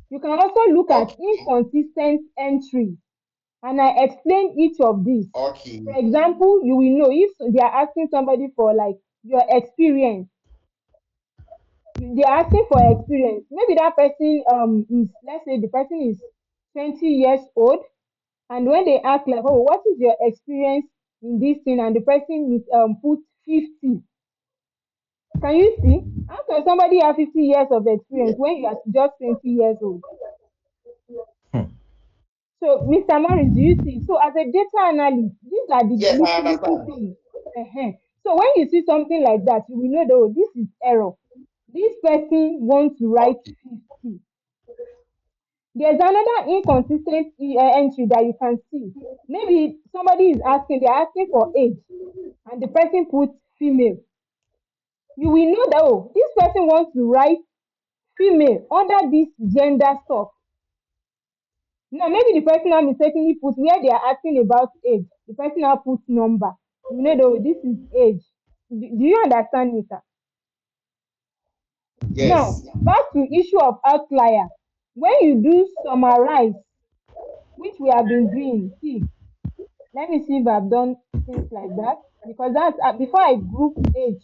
You can also look at Okay. inconsistent entries. And I explain each of these. Okay. For example, you will know if they are asking somebody for like your experience. They are asking for experience. Maybe that person is, let's say the person is 20 years old, and when they ask like, oh, what is your experience in this thing, and the person is put 50. Can you see? How can somebody have 50 years of experience Yes. when you are just 20 years old? Hmm. So, Mr. Morris, do you see? So, as a data analyst, these are the Yes, I little understand. things. So, when you see something like that, you will know that, oh, this is error. This person wants to write Okay. 50. There's another inconsistent entry that you can see. Maybe somebody is asking, they're asking for age, and the person puts female. You will know that, oh, this person wants to write female under this gender stuff. Now, maybe the person now mistakenly put where they are asking about age, the person now puts number. You know, though, this is age. Do you understand me, sir? Now, Yes. back to issue of outlier. When you do summarize, which we have been doing, see, let me see if I've done things like that. Because that's before I group age,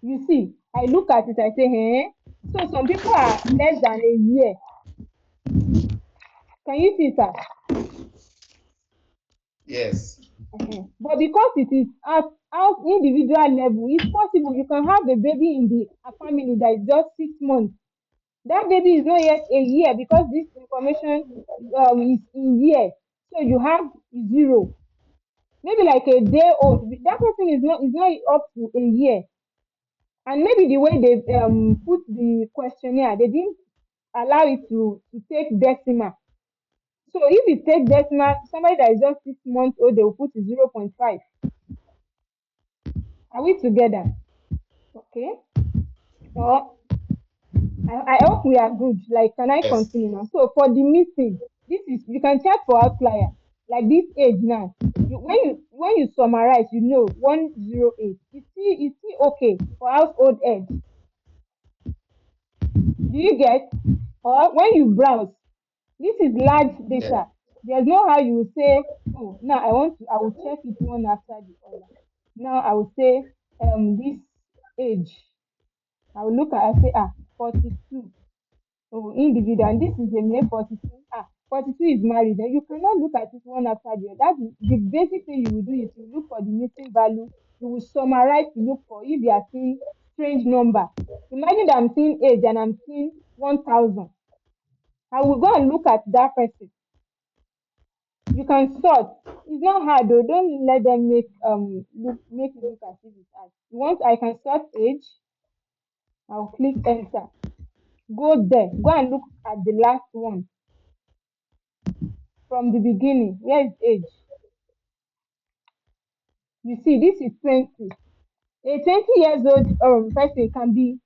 you see, I look at it, I say, hey. So some people are less than a year. Can you see, sir? Yes. But because it is at individual level, it's possible you can have a baby in the a family that is just 6 months. That baby is not yet a year because this information is in year. So you have zero. Maybe like a day old. That person is not up to a year. And maybe the way they put the questionnaire, they didn't allow it to take decimal. So if it takes decimal, somebody that is just 6 months old, they will put 0.5. Are we together? Okay. Or I hope we are good. Like, can I Yes. continue now? So for the missing, this is you can check for outlier. Like this age now. When you summarize, 108. It's still okay for household age. Do you get? Or when you browse, this is large Yeah. data. There's no how you will say, oh, now I will check it one after the other. Now I will say, this age. I will look at, I say, 42. Oh, individual, and this is a male 42. 42 is married. Then you cannot look at it one after the other. That's the basic thing you will do is you look for the missing value. You will summarize to look for if you are seeing strange number. Imagine that I'm seeing age and I'm seeing 1,000. I will go and look at that person. You can sort. It's not hard though. Don't let them make it look as if it's hard. Once I can sort age, I'll click enter. Go there. Go and look at the last one from the beginning. Where is age? You see, this is 20. A 20 years old person can be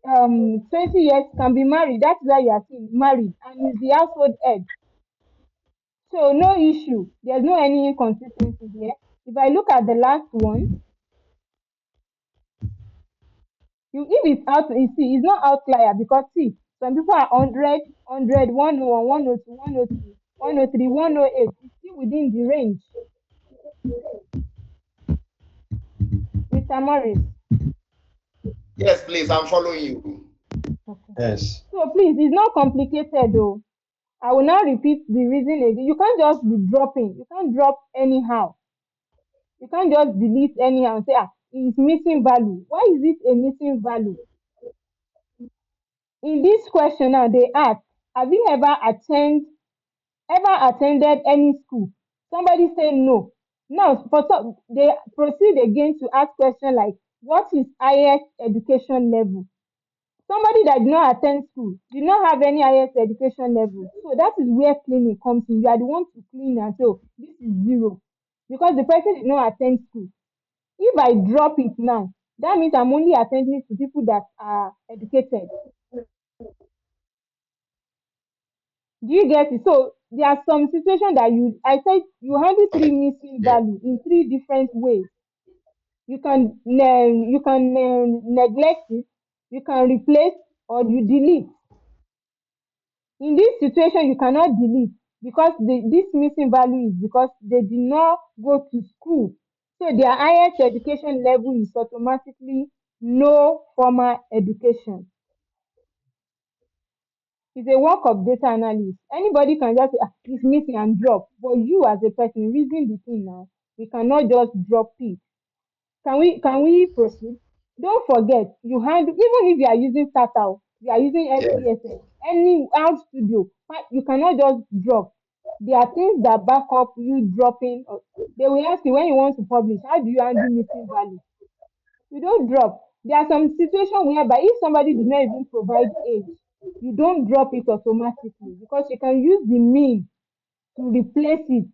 20 years can be married. That's why you are seeing married and is the household head. So no issue. There's no any inconsistency here. If I look at the last one, if it's out, you see, it's not outlier because see, some people are 100, 101, 102, 103, 103, 108. It's still within the range. Mr. Morris. Yes, please. I'm following you. Okay. Yes. So please, it's not complicated though. I will now repeat the reason again. You can't just be dropping. You can't drop anyhow. You can't just delete anyhow and say, it's missing value. Why is it a missing value? In this question now, they ask, have you ever attended any school? Somebody say no. Now, for some, they proceed again to ask question like, what is highest education level? Somebody that did not attend school, did not have any highest education level. So that is where cleaning comes in. You are the one to clean and say, this is zero. Because the person did not attend school. If I drop it now, that means I'm only attending to people that are educated. Do you get it? So there are some situations that I said you handle three missing Yeah. value in three different ways. You can neglect it, you can replace, or you delete. In this situation, you cannot delete because this missing value is because they did not go to school. So their highest education level is automatically no formal education. It's a work of data analysis. Anybody can just say, it's missing and drop. But you as a person reading the thing now, we cannot just drop it. Can we proceed? Don't forget, you handle even if you are using STATA, you are using Yeah. SPSS, any out studio, you cannot just drop. There are things that back up you dropping. They will ask you when you want to publish, how do you handle missing value? You don't drop. There are some situations whereby if somebody did not even provide age, you don't drop it automatically because you can use the mean to replace it.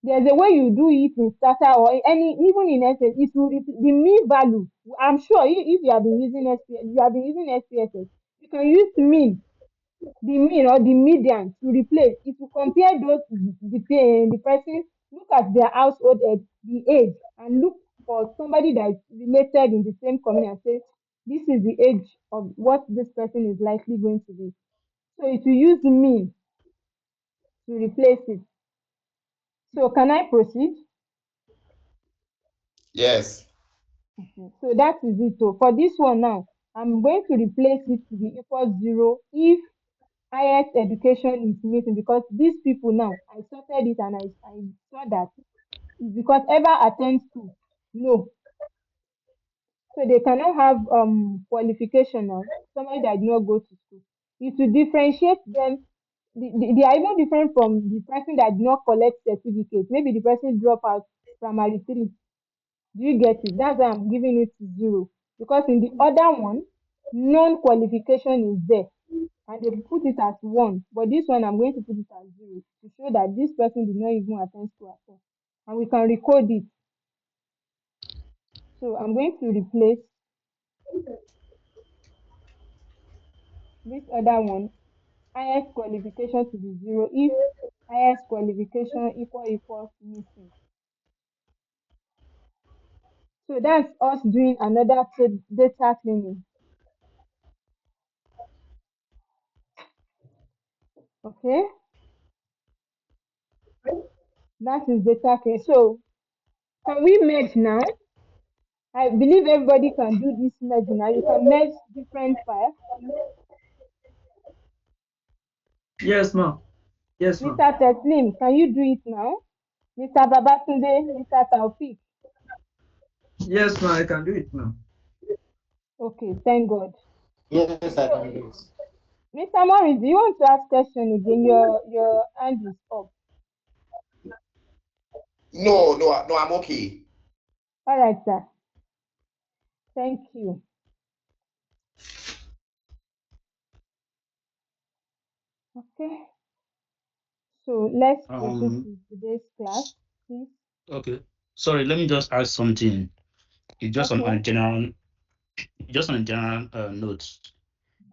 There's a way you do it in STATA or even in SS. It will the mean value. I'm sure if you have been using SPSS, you can use the mean or the median to replace. It will compare those the person, look at their household age, the age, and look for somebody that is related in the same community and say this is the age of what this person is likely going to be. So it will use the mean to replace it. So can I proceed? Yes. So that is it. So for this one now, I'm going to replace it to be equal 0 if highest education is missing because these people now, I sorted it and I saw that it's because ever attend school. No. So they cannot have qualification now. Somebody that did not go to school. It will differentiate them. They are even different from the person that did not collect certificate. Maybe the person drop out primary 3. Do you get it? That's why I'm giving it to 0. Because in the other one, non-qualification is there. And they put it as 1. But this one, I'm going to put it as 0 to show that this person did not even attend school at all. And we can recode it. So I'm going to replace this other one, highest qualification to be 0 if highest qualification equals missing. So that's us doing another data cleaning. Okay, that is data cleaning. So can we merge now? I believe everybody can do this merge now. You can merge different files. Yes, ma'am. Yes, ma'am. Mr. Teslim, can you do it now? Mr. Babatunde, Mr. Taufik. Yes, ma'am. I can do it now. Okay, thank God. Yes, I can do it. Mr. Morris, do you want to ask question again? Your hand is up. No, I'm okay. All right, sir. Thank you. Okay. So let's proceed to today's class, please. Okay. Sorry, let me just ask something. It's just Okay. on a general, note.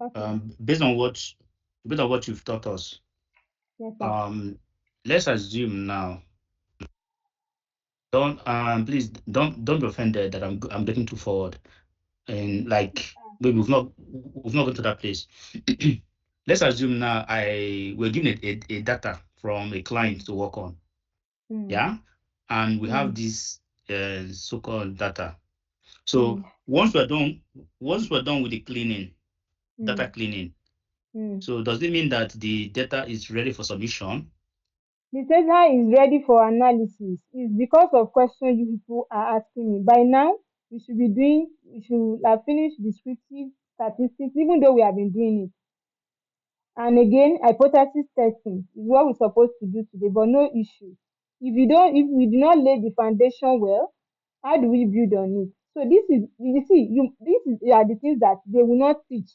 Okay. Based on what you've taught us. Yes, sir. Let's assume now. Please don't be offended that I'm getting too forward, and like maybe we've not gone to that place. Let's assume now we're given a data from a client to work on. Yeah, and we have this so-called data. So once we're done with the cleaning, data cleaning. So does it mean that the data is ready for submission? The data is ready for analysis. It's because of questions you people are asking me. By now, we should have finished descriptive statistics, even though we have been doing it. And again, hypothesis testing is what we're supposed to do today, but no issue. If we do not lay the foundation well, how do we build on it? So these are the things that they will not teach.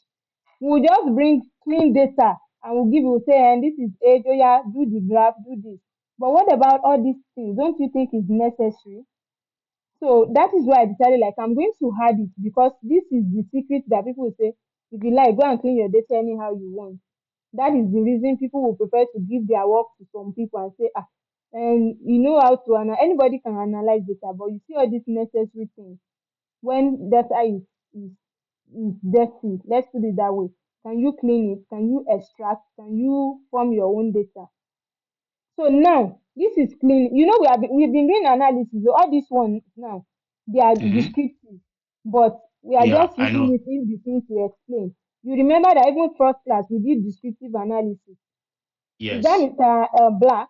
We'll just bring clean data and we'll say, and this is age, oh yeah, do the graph, do this. But what about all these things? Don't you think is necessary? So that is why I decided like I'm going to add it because this is the secret that people will say, if you like, go and clean your data anyhow you want. That is the reason people will prefer to give their work to some people and say, and you know how to anybody can analyze data, but you see all these necessary things when data is dirty. Let's put it that way. Can you clean it? Can you extract? Can you form your own data? So now this is clean. You know we've been doing analysis. So all these ones now they are descriptive, but we are Yeah, just I using know. it in between to explain. You remember that even first class we did descriptive analysis. Is that Yes. Mr. Black?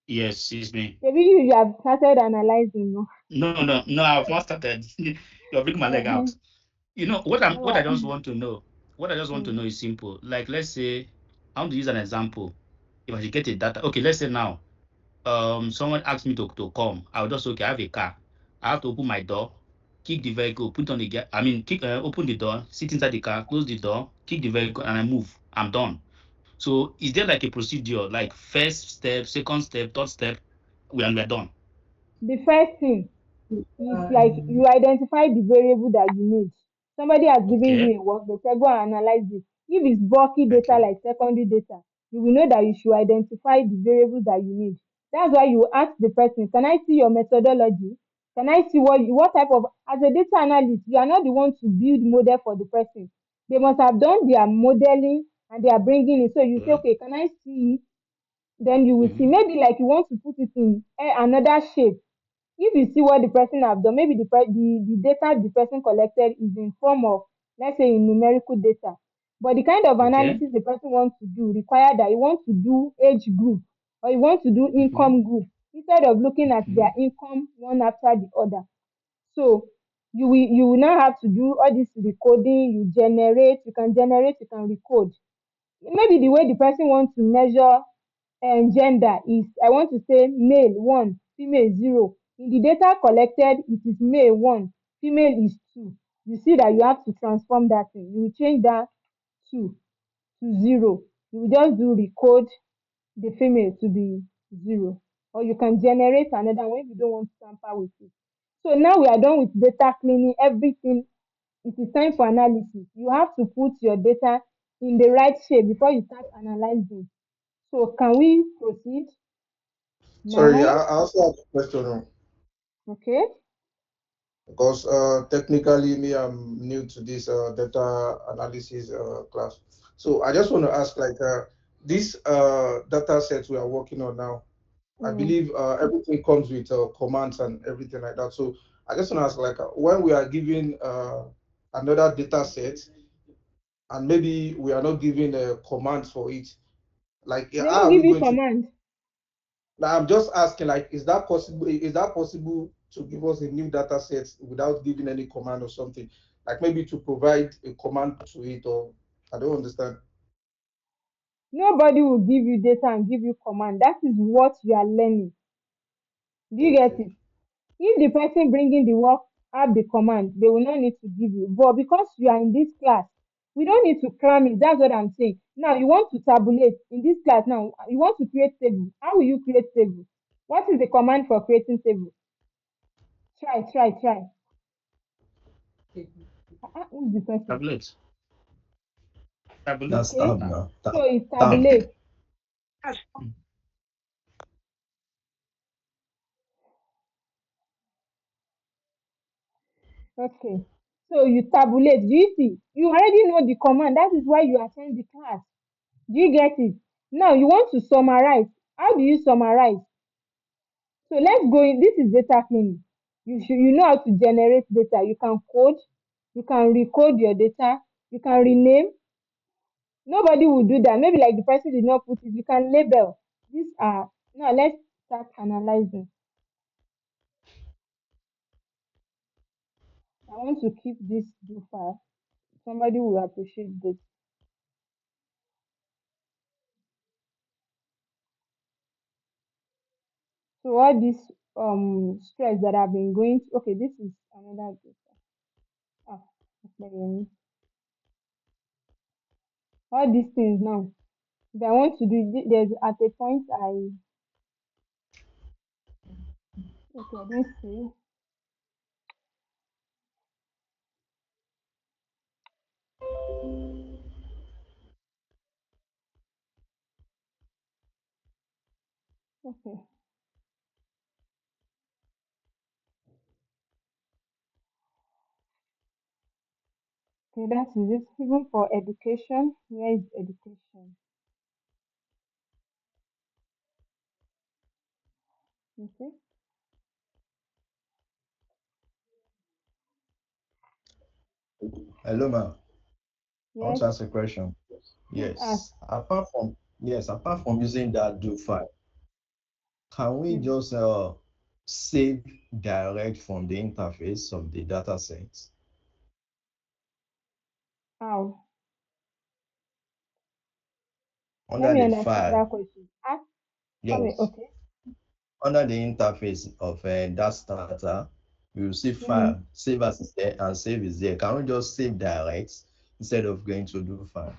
Yes, it's me. Maybe you have started analyzing, no? No, I've not started. You're bringing my leg out. You know All what I right. just want to know. What I just want to know is simple. Like let's say I want to use an example. If I should get a data, okay, let's say now, someone asked me to come. I'll just okay, I have a car. I have to open my door, kick the vehicle, put on the gas. I mean, open the door, sit inside the car, close the door, kick the vehicle, and I move. I'm done. So is there like a procedure, like first step, second step, third step, we're done? The first thing is like you identify the variable that you need. Somebody has given Okay. you a work, they say go and analyze it. If it's bulky data Okay. like secondary data, you will know that you should identify the variable that you need. That's why you ask the person, can I see your methodology? Can I see what type of, as a data analyst, you are not the one to build model for the person. They must have done their modeling and they are bringing it. So you say, okay, can I see? Then you will see, maybe like you want to put it in another shape. If you see what the person have done, maybe the data the person collected is in form of, let's say, in numerical data. But the kind of Okay. analysis the person wants to do require that you want to do age group or you want to do income group instead of looking at their income one after the other. So you will now have to do all this recoding, you can generate, you can recode. Maybe the way the person wants to measure gender is, I want to say male 1, female 0. In the data collected, it is male 1, female is 2. You see that you have to transform that thing. You will change that 2 to 0. You will just do recode the female to be 0. Or you can generate another one if you don't want to tamper with it. So now we are done with data cleaning, everything. It is time for analysis. You have to put your data in the right shape before you start analyzing. So can we proceed Sorry, now? I also have a question. Okay. Because technically me, I'm new to this data analysis class. So I just want to ask, like, this data set we are working on now, I Mm. believe everything comes with commands and everything like that. So I just want to ask, like, when we are given another data set, and maybe we are not giving a command for it, like, They how don't are give we you going to? command. Now, I'm just asking, like, is that possible? Is that possible to give us a new data set without giving any command or something? Like maybe to provide a command to it, or I don't understand. Nobody will give you data and give you command. That is what you are learning. Do you get Okay. it? If the person bringing the work have the command, they will not need to give you. But because you are in this class, we don't need to cram it. That's what I'm saying. Now you want to tabulate in this class. Now you want to create table. How will you create table? What is the command for creating table? Try. Who is the person? Tablet. Tablet. That's Okay. tab now. So it's Tab. tabulate. Okay. So you tabulate. Do you see? You already know the command. That is why you attend the class. Do you get it? Now you want to summarize. How do you summarize? So let's go in. This is data cleaning. You know how to generate data. You can code, you can recode your data, you can rename. Nobody will do that. Maybe like the person did not put it. You can label. These are now let's start analyzing. I want to keep this do file. Somebody will appreciate this. So all this stress that I've been going to, okay, this is another data. Ah, okay. All these things now. If I want to do there's at a point okay, I didn't see. Okay. Okay, that is it. Even for education, where is education? Okay. Hello, ma'am. I want Yes. to ask a question. Please ask. Apart from using that do file, can we Mm. just save direct from the interface of the data set How? Let under me the understand file? that question. Ask. Come here. Yes, Okay. under the interface of that starter, you will see Mm. file, save as is there, and save is there. Can we just save direct instead of going to do file?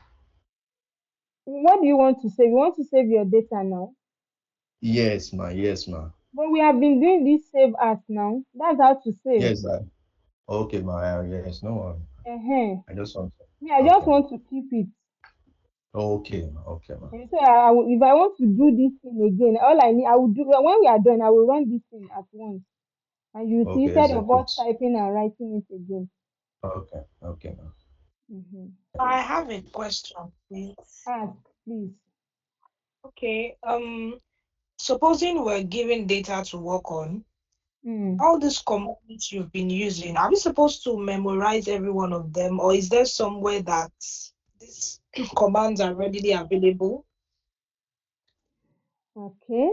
What do you want to save? You want to save your data now? Yes, ma. Yes, ma. But we have been doing this save as now. That's how to save. Yes, I. Okay, ma. Yes, no one. Uh-huh. I just want to. Me, I just Okay. want to keep it. Okay, okay, ma. And so if I want to do this thing again, all I need, I will do when we are done, I will run this thing at once. And you see, Okay, instead of us execute. typing and writing it again. Okay, okay, ma. Mm-hmm. I have a question, please. Ask, please. Okay. Supposing we're given data to work on, Mm. all these commands you've been using, are we supposed to memorize every one of them, or is there somewhere that these commands are readily available? Okay.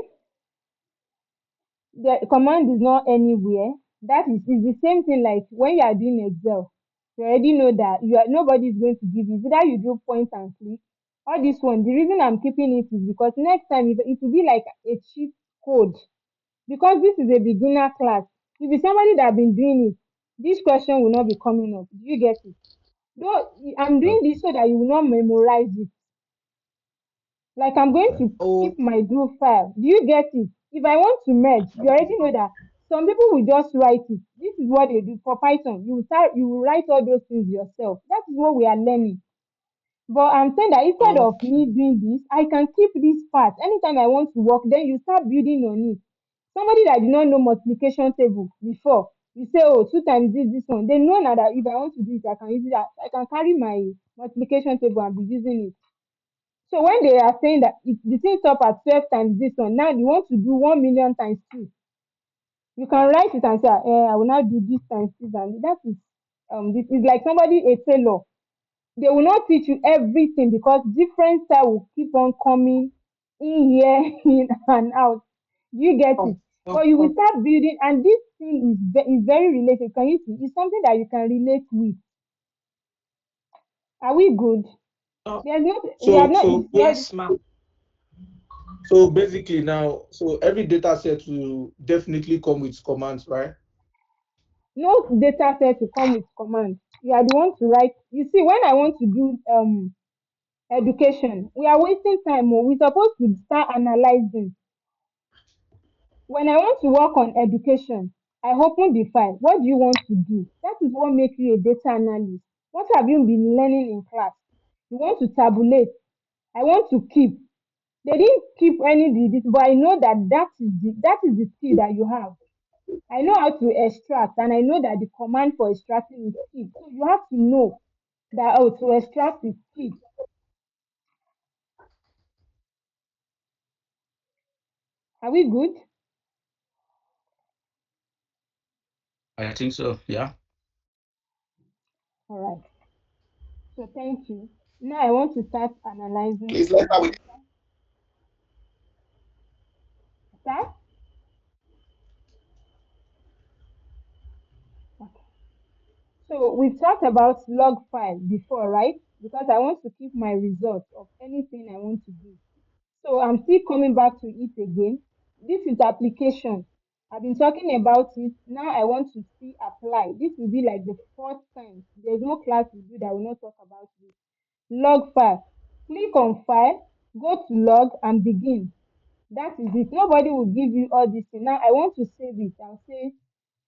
The command is not anywhere. That is the same thing like when you are doing Excel. You already know that nobody is going to give you. Either you do point and click. All this one. The reason I'm keeping it is because next time it will be like a cheat code. Because this is a beginner class. If it's somebody that have been doing it, this question will not be coming up. Do you get it? Though I'm doing Okay, this so that you will not memorize it. Like I'm going okay, to Oh, keep my glue file. Do you get it? If I want to merge, you already know that Some people will just write it. This is what they do for Python. You will write all those things yourself. That is what we are learning. But I'm saying that instead Oh, of me doing this, I can keep this part. Anytime I want to work, then you start building on it. Somebody that did not know multiplication table before, you say, oh, 2 times this one. They know now that if I want to do it, I can use it. I can carry my multiplication table and be using it. So when they are saying that the thing stop at 12 times this one, now you want to do 1 million times 2. You can write it and say, I will not do this times this, and that is this is like somebody a tailor. They will not teach you everything because different style will keep on coming in here, in and out. Do you get it? oh, But you will oh, start building, and this thing is very related. Can you see? It's something that you can relate with. Are we good? oh. There's not. We are So, not. so, It's not. Yes, ma'am. so basically now, so every data set will definitely come with commands, right? No data set to come with command. You are the one to write. You see, when I want to do education, we are wasting time. Oh. We're supposed to start analyzing. When I want to work on education, I open the file. What do you want to do? That is what makes you a data analyst. What have you been learning in class? You want to tabulate. I want to keep. They didn't keep any of this, but I know that that is the skill that you have. I know how to extract, and I know that the command for extracting is keep. So you have to know that to extract is keep. Are we good? I think so. Yeah. All right. So thank you. Now I want to start analyzing Please the let's start with data. Start? Okay. So we've talked about log file before, right? Because I want to keep my results of anything I want to do. So I'm still coming back to it again. This is application. I've been talking about it. Now I want to see apply. This will be like the fourth time. There's no class we do that will not talk about this. Log file. Click on file, go to log and begin. That is it. Nobody will give you all this thing. Now I want to save it. I'll say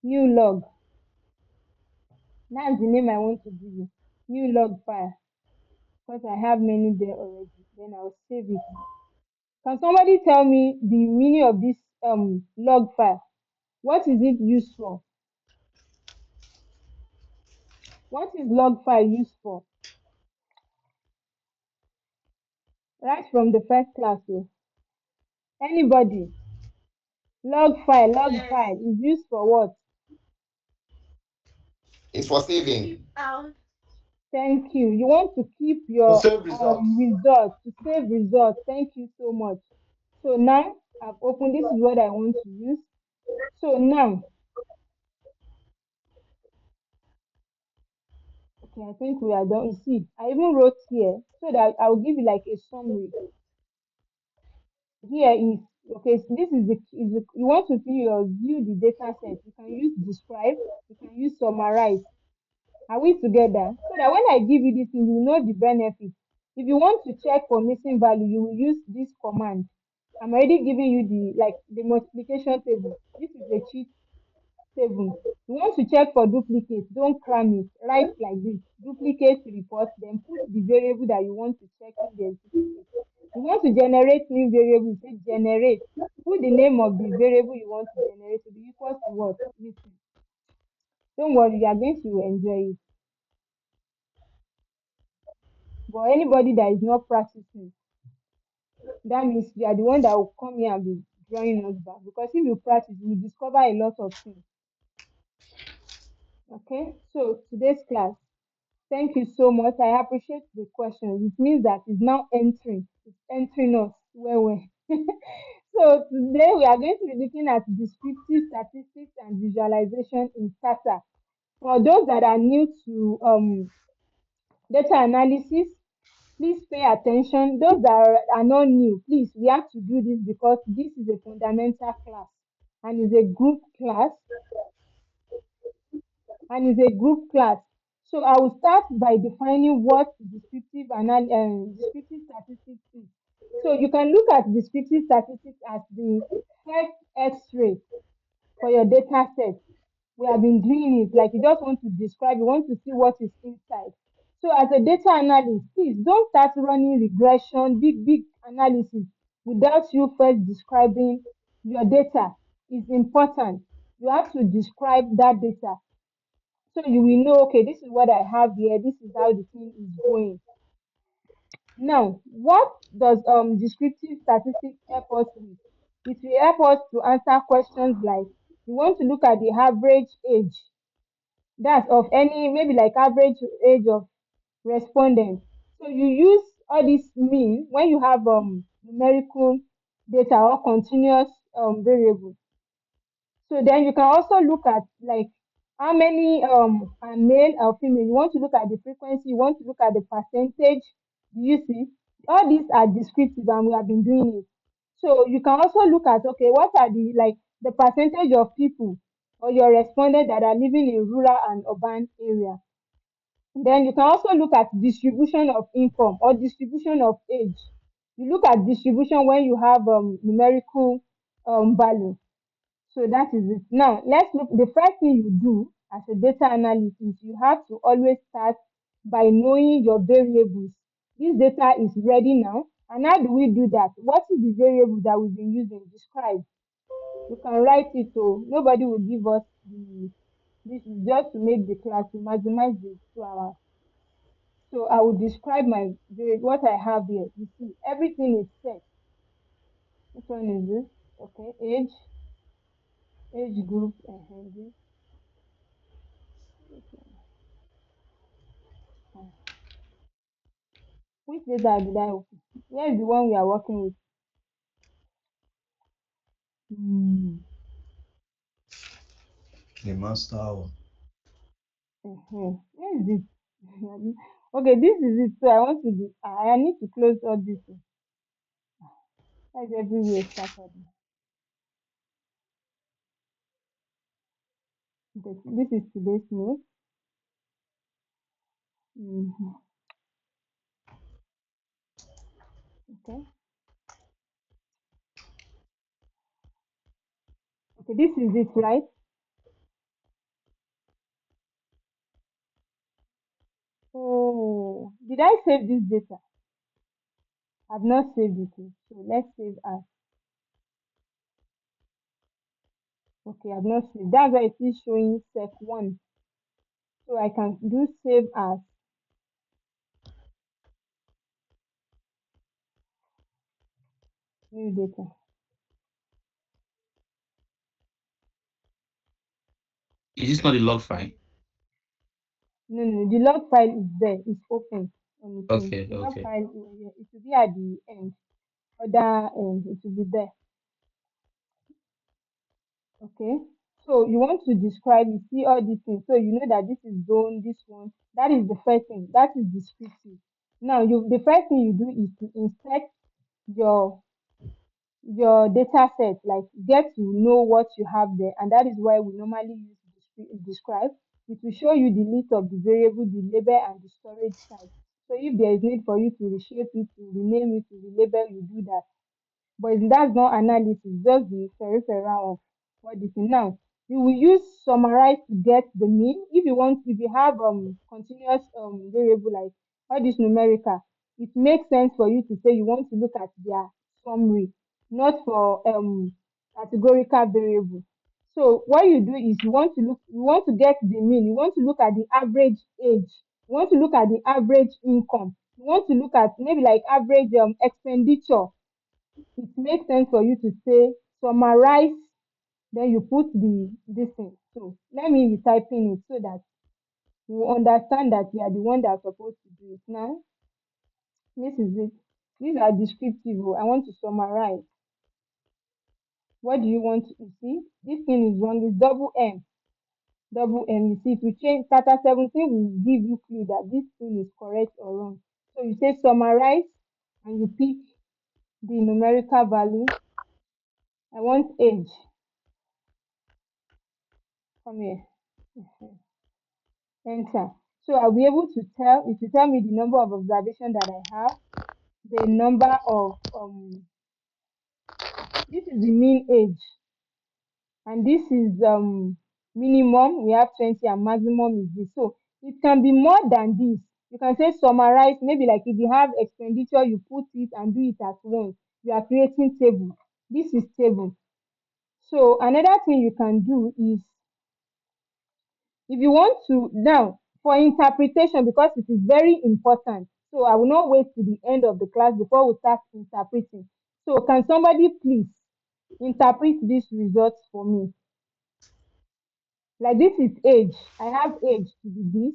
new log. That's the name I want to give you. New log file. Because I have many there already. Then I'll save it. Can somebody tell me the meaning of this log file? What is it used for? What is log file used for? Right from the first class. Oh. Anybody? Log file is used for what? it's for saving. Thank you. You want to keep To your save results. results, to save results. Thank you so much. So now I've opened, this is what I want to use. So now, okay, I think we are done. You see, I even wrote here so that I'll give you like a summary. Here is, okay, so this is the you want to view the data set. You can use describe, you can use summarize. Are we together? So that when I give you this thing, you know the benefit. If you want to check for missing value, you will use this command. I'm already giving you the multiplication table. This is a cheat table. You want to check for duplicate, don't cram it. Write like this. Duplicate report, then put the variable that you want to check if there's duplicate. You want to generate new variable, say generate. Put the name of the variable you want to generate to be equal to what? Missing. Don't worry, you are going to enjoy it. But anybody that is not practicing, that means you are the one that will come here and be drawing us back. Because if you practice, you will discover a lot of things. Okay, so today's class, thank you so much. I appreciate the question. It means that it's now entering us well. So today we are going to be looking at descriptive statistics and visualization in STATA. For those that are new to data analysis, please pay attention. Those that are not new, please, we have to do this because this is a fundamental class and is a group class So I will start by defining what descriptive statistics is. So you can look at descriptive statistics as the first X-ray for your data set. We have been doing it like you just want to describe, you want to see what is inside. So as a data analyst, please don't start running regression, big analysis without you first describing your data. It's important. You have to describe that data so you will know, okay, this is what I have here, this is how the thing is going. Now, what does descriptive statistics help us with? It will help us to answer questions like you want to look at the average age, that's of any, maybe like average age of respondents. So you use all these mean when you have numerical data or continuous variables. So then you can also look at like how many are male or female. You want to look at the frequency, you want to look at the percentage. Do you see? All these are descriptive and we have been doing it. So you can also look at, okay, what are the like the percentage of people or your respondents that are living in rural and urban area. Then you can also look at distribution of income or distribution of age. You look at distribution when you have numerical value. So that is it. Now let's look. The first thing you do as a data analyst is you have to always start by knowing your variables. This data is ready now. And how do we do that? What is the variable that we've been using? Describe. You can write it so nobody will give us the this is just to make the class to maximize the 2 hours. So I will describe my what I have here. You see, everything is set. Which one is this? Okay, age group, and this. Which data did I open? Where is the one we are working with? The master one. Where is it? Okay, this is it. So I want to do. I need to close all this. That's everywhere scattered. This is today's note. Okay. Okay, this is it, right? Oh, did I save this data? I've not saved it. So let's save as. Okay, I've not saved. That's why it is showing sec1. So I can do save as new data. Is this not a log file? No, the log file is there. It's open on the thing. Okay, The log okay. file, it will be at the end. Other end, it will be there. Okay. So you want to describe, you see all these things. So you know that this is zone, this one. That is the first thing. That is descriptive. Now, the first thing you do is to inspect your your data set, like get to know what you have there, and that is why we normally use describe. It will show you the list of the variable, the label, and the storage type. So if there is need for you to reshape it, to rename it, to relabel, you do that. But that's not analysis, just the peripheral of what this is. Now, you will use summarize to get the mean. If you want, if you have continuous variable like all this numerical, it makes sense for you to say you want to look at their summary, not for categorical variable. So what you do is you want to look, you want to get the mean, you want to look at the average age, you want to look at the average income, you want to look at maybe like average expenditure. It makes sense for you to say summarize, then you put the this thing. So let me be typing it so that you understand that you are the one that's supposed to do it. Now, this is it. These are descriptive. I want to summarize. What do you want to see? This thing is wrong. It's double M. Double M. You see, if you change STATA 17, will give you clue that this thing is correct or wrong. So you say summarize and you pick the numerical value. I want age. Come here. Enter. So I'll be able to tell, it will tell me the number of observations that I have, the number of, this is the mean age, and this is minimum, we have 20, and maximum is this. So it can be more than this. You can say summarize, maybe like if you have expenditure, you put it and do it at once. You are creating table. This is table. So another thing you can do is, if you want to, now for interpretation, because it is very important, so I will not wait to the end of the class before we start interpreting. So can somebody please interpret these results for me? Like this is age. I have age to be this.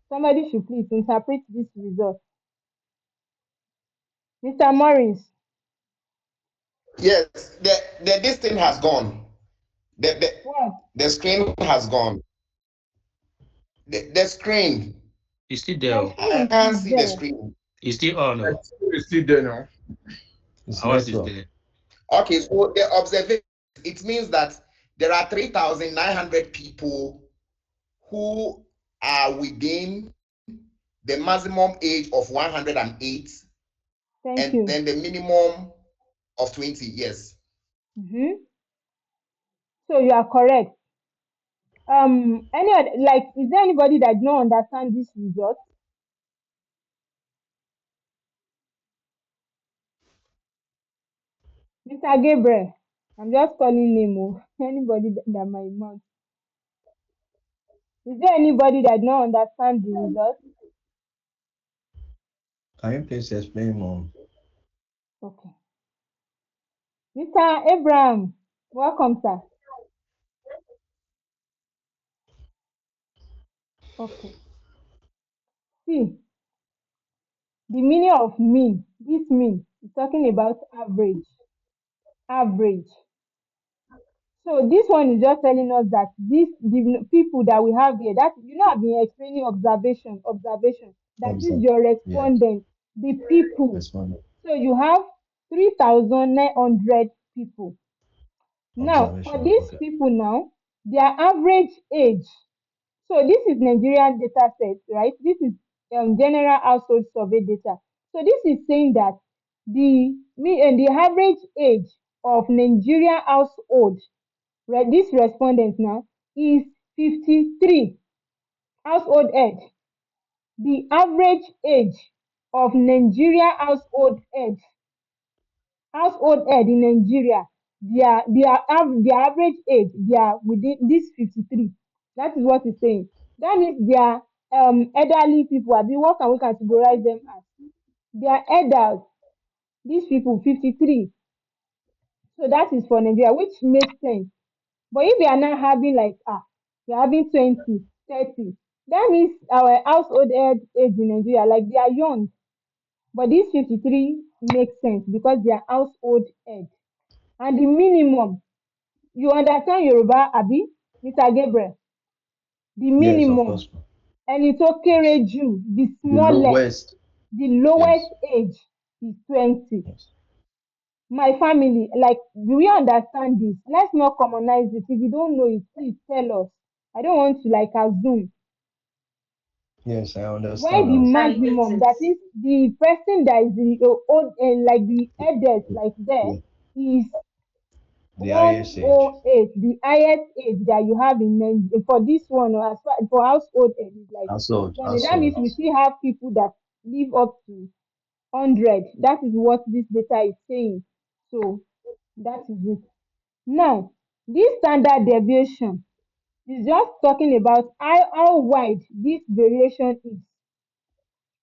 Somebody should please interpret this result. Mr. Morris. Yes, this thing has gone. What? The screen has gone. The screen. It's still My there. screen I is can't still see the there. screen. It's still on. It's still there now. It's Ours is network. there. Okay, so the observation, it means that there are 3,900 people who are within the maximum age of 108 Thank and you. then the minimum of 20 years. So you are correct. Any other, like, is there anybody that don't understand this result? Mr. Gabriel, I'm just calling name. Anybody that might not. Is there anybody that don't understand the result? Can you please explain more? Okay. Mr. Abraham, welcome, sir. Okay. See, the meaning of mean, this mean is talking about average. Average. So this one is just telling us that the people that we have here, that I've been explaining observation. That is Observe. your Yes. respondent, the people. Responding. So you have 3,900 people. Now, for Observation. these Okay. people now, their average age. So this is Nigerian data set, right? This is general household survey data. So this is saying that the average age of Nigerian household, right? This respondent now is 53 household head. The average age of Nigeria household head in Nigeria, their average age, they are within this 53. That is what it's saying. That means they are elderly people. What can we categorize them as? They are adults. These people 53. So that is for Nigeria, which makes sense. But if we are now having like we are having 20, 30, that means our household head age in Nigeria, like they are young. But this 53 makes sense because they are household head. And the minimum, you understand Yoruba, Abi, Mr. Gabriel? The Yes, of minimum, course. and it's okay, you, the The smallest, lowest. the lowest Yes. age is 20. Yes. My family, like, do we understand this? Let's not commonize it. If you don't know it, please tell us. I don't want to like assume. Yes, I Why understand the now. I get maximum? it. That is the person that is the old and like the eldest, like there Yeah. is The highest age. 108, the highest age that you have in Nigeria for this one, or as far for household age is like Household. 20. That means Household. we still have people that live up to 100. That is what this data is saying. So that is it. Now, this standard deviation is just talking about how wide this variation is.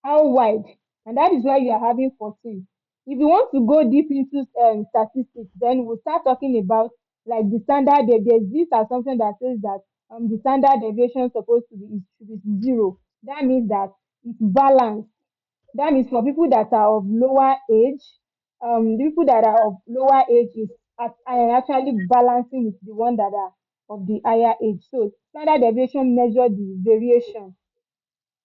How wide? And that is why you are having 14. If you want to go deep into statistics, then we'll start talking about like the standard. There's this assumption that says that the standard deviation is supposed to be should be zero. That means that it's balanced. That means for people that are of lower age, the people that are of lower age are actually balancing with the one that are of the higher age. So standard deviation measure the variation,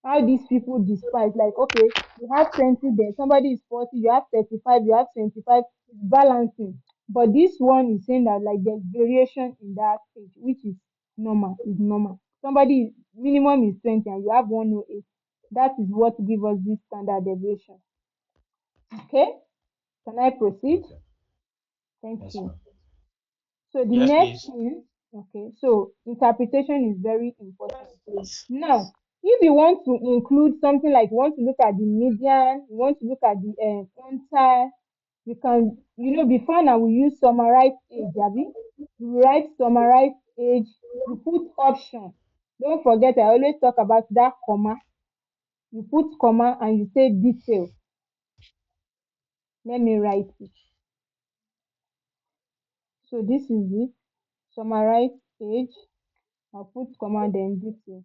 how these people despise. Like, okay, you have 20 there, somebody is 40, you have 35, you have 25, it's balancing. But this one is saying that like there's variation in that age, which is normal. Somebody minimum is 20 and you have 108. That is what gives us this standard deviation. Okay, can I proceed? Okay. Thank Yes, you. ma'am. So the Yes, next please. thing Okay, so interpretation is very important. Now, if you want to include something like you want to look at the median, you want to look at the quantile, you can, before now we use summarize age, Abby. You write summarize age, you put option. Don't forget, I always talk about that comma. You put comma and you say detail. Let me write it. So this is it. Summarize age. I'll put comma then detail.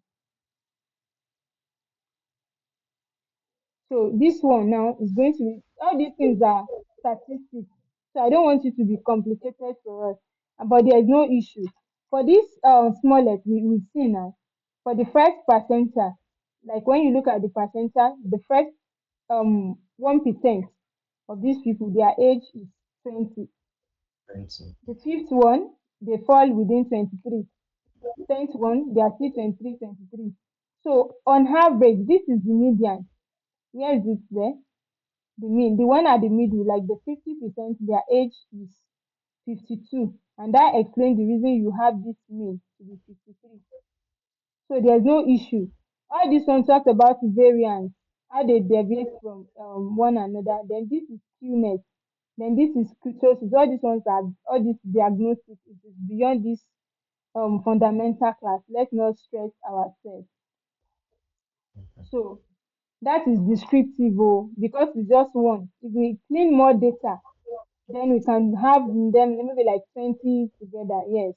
So this one now is going to be, all these things are statistics. So I don't want it to be complicated for us, but there is no issue. For this smallest, we see now, for the first percentile, like when you look at the percentile, the first 1% of these people, their age is 20. 20. The fifth one, they fall within 23. 10th one, they are still 23, 23. So on average, this is the median. Where is it there? The mean, the one at the middle, like the 50%, their age is 52. And that explains the reason you have this mean to be 53. So there's no issue. All this one talks about variance, how they deviate from one another. Then this is skewness. Then this is kurtosis. All these ones are, all this diagnosis, it is beyond this fundamental class. Let's not stress ourselves. So that is descriptive, oh, because it's just one. If we clean more data, then we can have them maybe like 20 together. Yes,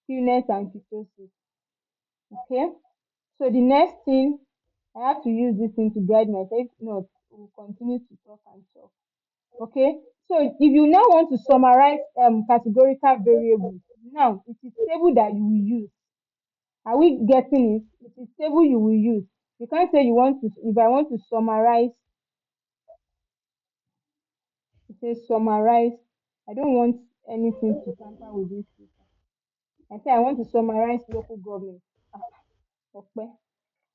skewness and kurtosis. Okay. So the next thing, I have to use this thing to guide myself. If not, we'll continue to talk and talk. Okay. So if you now want to summarize categorical variables, now it is table that you will use. Are we getting it? It is table you will use. You can't say you want to, if I want to summarize, it says summarize. I don't want anything to tamper with this paper. I say I want to summarize local government. Ah, okay.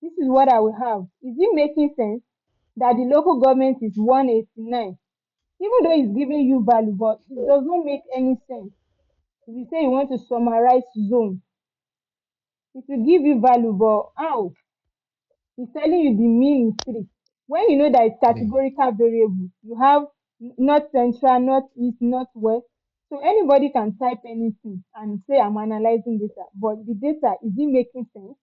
This is what I will have. Is it making sense that the local government is 189? Even though it's giving you value, but it does not make any sense. If you say you want to summarize zone, it will give you value, but how? It's telling you the mean is 3. When you know that it's 3. categorical variable, you have not central, not east, not west. So anybody can type anything and say I'm analyzing data, but the data, is it making sense?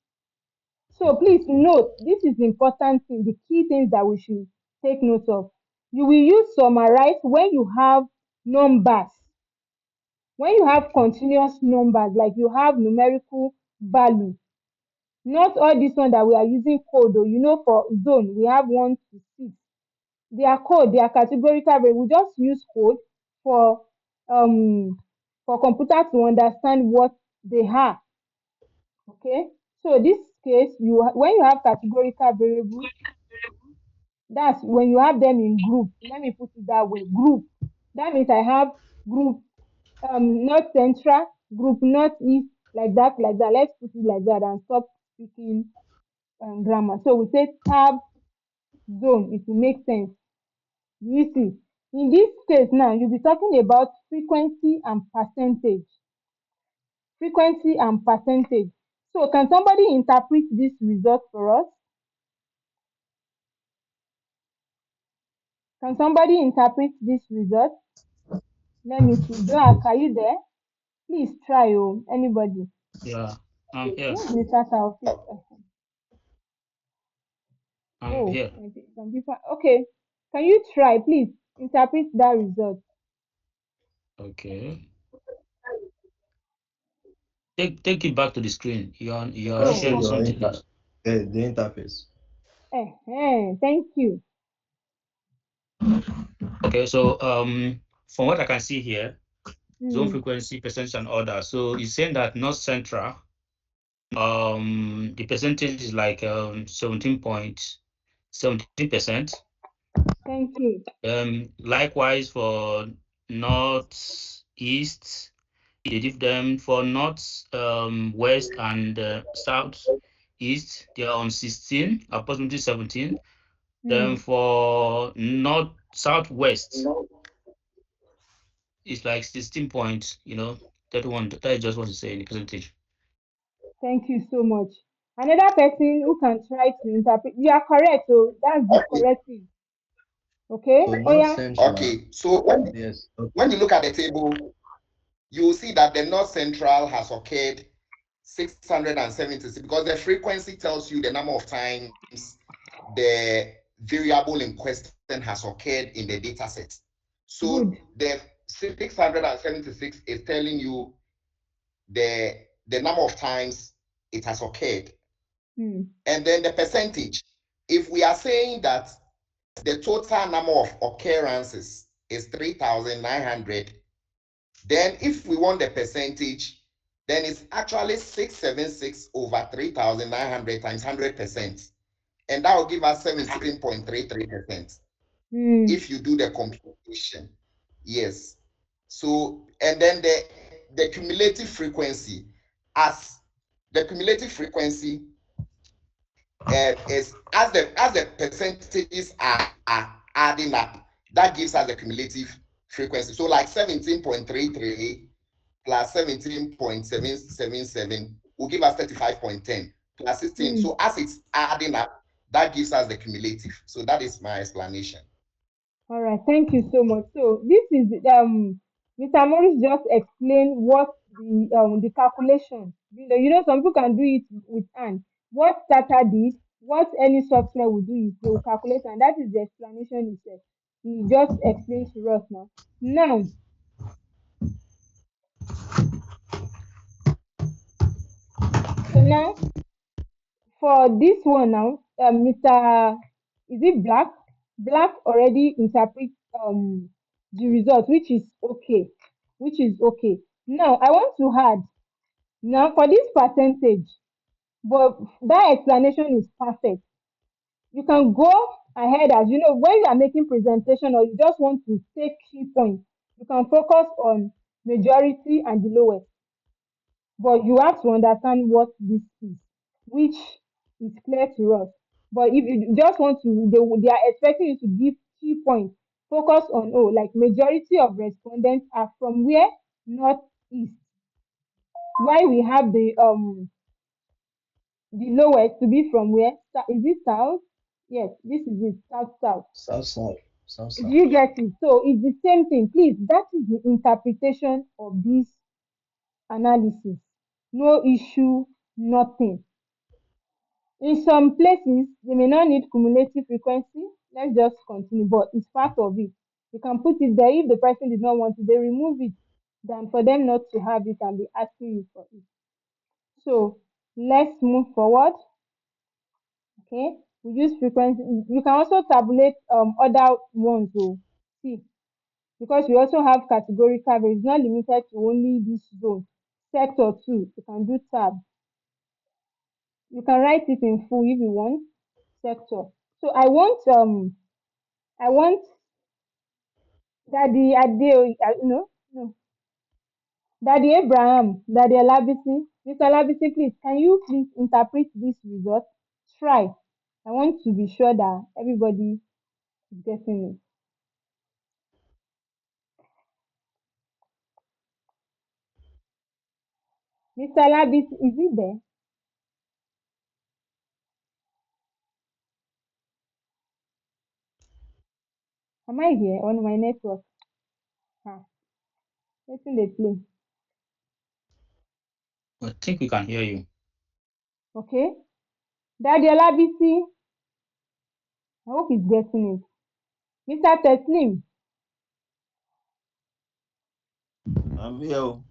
So please note, this is the important thing, the key things that we should take note of. You will use summarize when you have numbers. When you have continuous numbers, like you have numerical value, not all this one that we are using code, or for zone, we have 1 to 6. They are code, they are categorical, but we just use code for computer to understand what they are. Okay, so this case, when you have categorical variables, that's when you have them in group. Let me put it that way, group. That means I have group north central, group northeast, like that, like that. Let's put it like that and stop speaking grammar. So we say tab zone, it will make sense. You see, in this case now, you'll be talking about frequency and percentage. Frequency and percentage. So can somebody interpret this result for us? Can somebody interpret this result? Let me see. Black, are you there? Please try, oh, anybody. Yeah, I'm here. Where's the Tata office? I'm Oh, here. some people. Okay. Can you try, please? Interpret that result. Okay. Take it back to the screen. You're Just show Oh, sharing your something else. the interface. thank you. Okay, so from what I can see here, zone Hmm. frequency, percentage, and order. So it's saying that North Central, the percentage is like 17.17%. Thank you. Likewise for North East, they give them for North West and South East, they are on 16, approximately 17. Then Hmm. for North Southwest, it's like 16 points, 31. That is just what you say in the percentage. Thank you so much. Another person who can try to interpret. You are correct, so that's the Okay. correct thing. Okay? So Oh North yeah. Central. Okay. So when Yes. Okay. when you look at the table, you will see that the North Central has occurred 676 because the frequency tells you the number of times the variable in question has occurred in the data set. So Good. the 676 is telling you the number of times it has occurred. And then the percentage. If we are saying that the total number of occurrences is 3,900, then if we want the percentage, then it's actually 676 over 3,900 times 100%. And that will give us 17.33%. If you do the computation. Yes. So, and then the cumulative frequency, as the cumulative frequency is as the percentages are adding up, that gives us the cumulative frequency. So like 17.33 plus 17.777 will give us 35.10 plus 16. So as it's adding up, that gives us the cumulative. So that is my explanation. All right, thank you so much. So this is Mr. Morris just explained what the calculation. Some people can do it with hand. What STATA did, what any software will do is they will calculate, and that is the explanation itself. He just explained to us now. Now, for this one now, Mr. Is it Black? Black already interprets the result, which is okay. Now I want to add now for this percentage, but that explanation is perfect. You can go ahead, as you know, when you are making presentation or you just want to take key points, you can focus on majority and the lowest. But you have to understand what this is, which is clear to us. But if you just want to, they are expecting you to give key points. Focus on, like majority of respondents are from where? Northeast. Why we have the lowest to be from where? Is it south? Yes, this is it, south. South. Do you get it? So it's the same thing. Please, that is the interpretation of this analysis. No issue, nothing. In some places, they may not need cumulative frequency. Let's just continue, but it's part of it. You can put it there. If the person did not want it, they remove it than for them not to have it and be asking you for it. So let's move forward. Okay, we use frequency. You can also tabulate other ones. So see, because we also have categorical, but it's not limited to only this zone. Sector 2, you can do tab. You can write it in full if you want. Sector. So I want Daddy Ade, no, Daddy Abraham, Daddy Alabisi. Mr. Alabisi, please, can you please interpret this result? Try. I want to be sure that everybody is getting it. Mr. Alabisi, is he there? Am I here on my network? Letting they play. I think we can hear you. Okay. Daddy Alabisi, I hope he's getting it. Mr. Teslim. I'm here.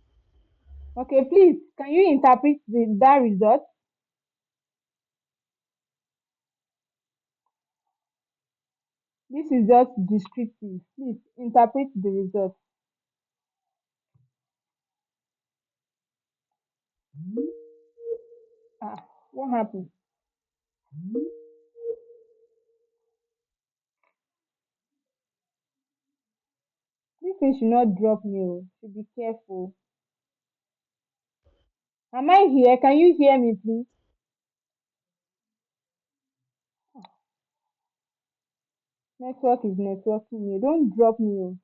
Okay, please, can you interpret that result? This is just descriptive. Please interpret the result. What happened? This thing should not drop me. Should be careful. Am I here? Can you hear me, please? Network is networking me. Don't drop me.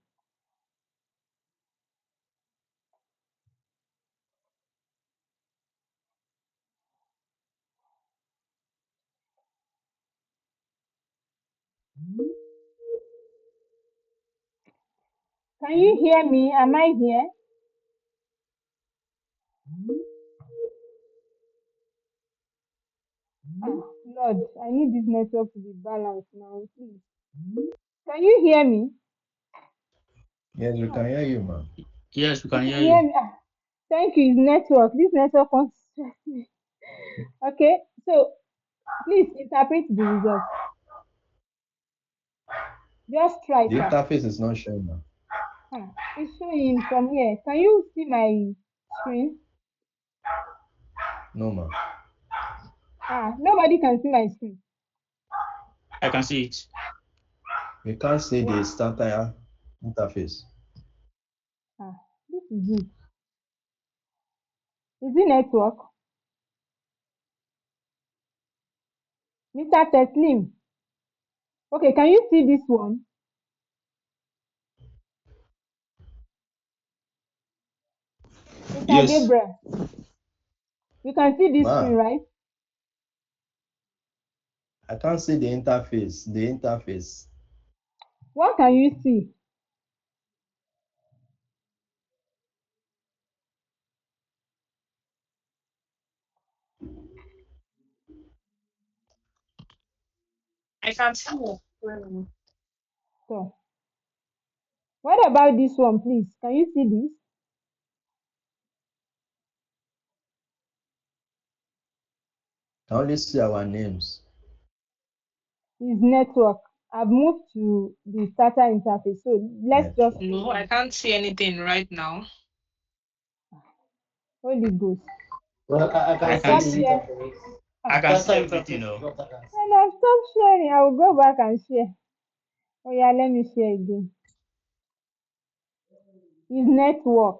Can you hear me? Am I here? Lord, I need this network to be balanced now, please. Can you hear me? Yes, we can hear you, man. Yes, we You can can hear hear you. me? Thank you, it's network. This network wants to stress me. Okay, so please interpret the results. Just try, The sir. interface is not showing now. It's showing from here. Can you see my screen? No, man. Nobody can see my screen. I can see it. We can't see the STATA interface. This is it. Is it network? Mr. Teslim. Okay, can you see this one? Mr. Yes. Gabriel. You can see this screen, Man, right? I can't see the interface. The interface. What can you see? I can see it. So, what about this one, please? Can you see this? I only see our names. Is network. I've moved to the STATA interface. So let's just Network. No, I can't see anything right now. Holy Ghost. Well, I I can can see the Stop see. here. interface. I can see Data everything. interface is Oh. what I can see. And I've stopped sharing. I will go back and share. Oh yeah, let me share again. Is network.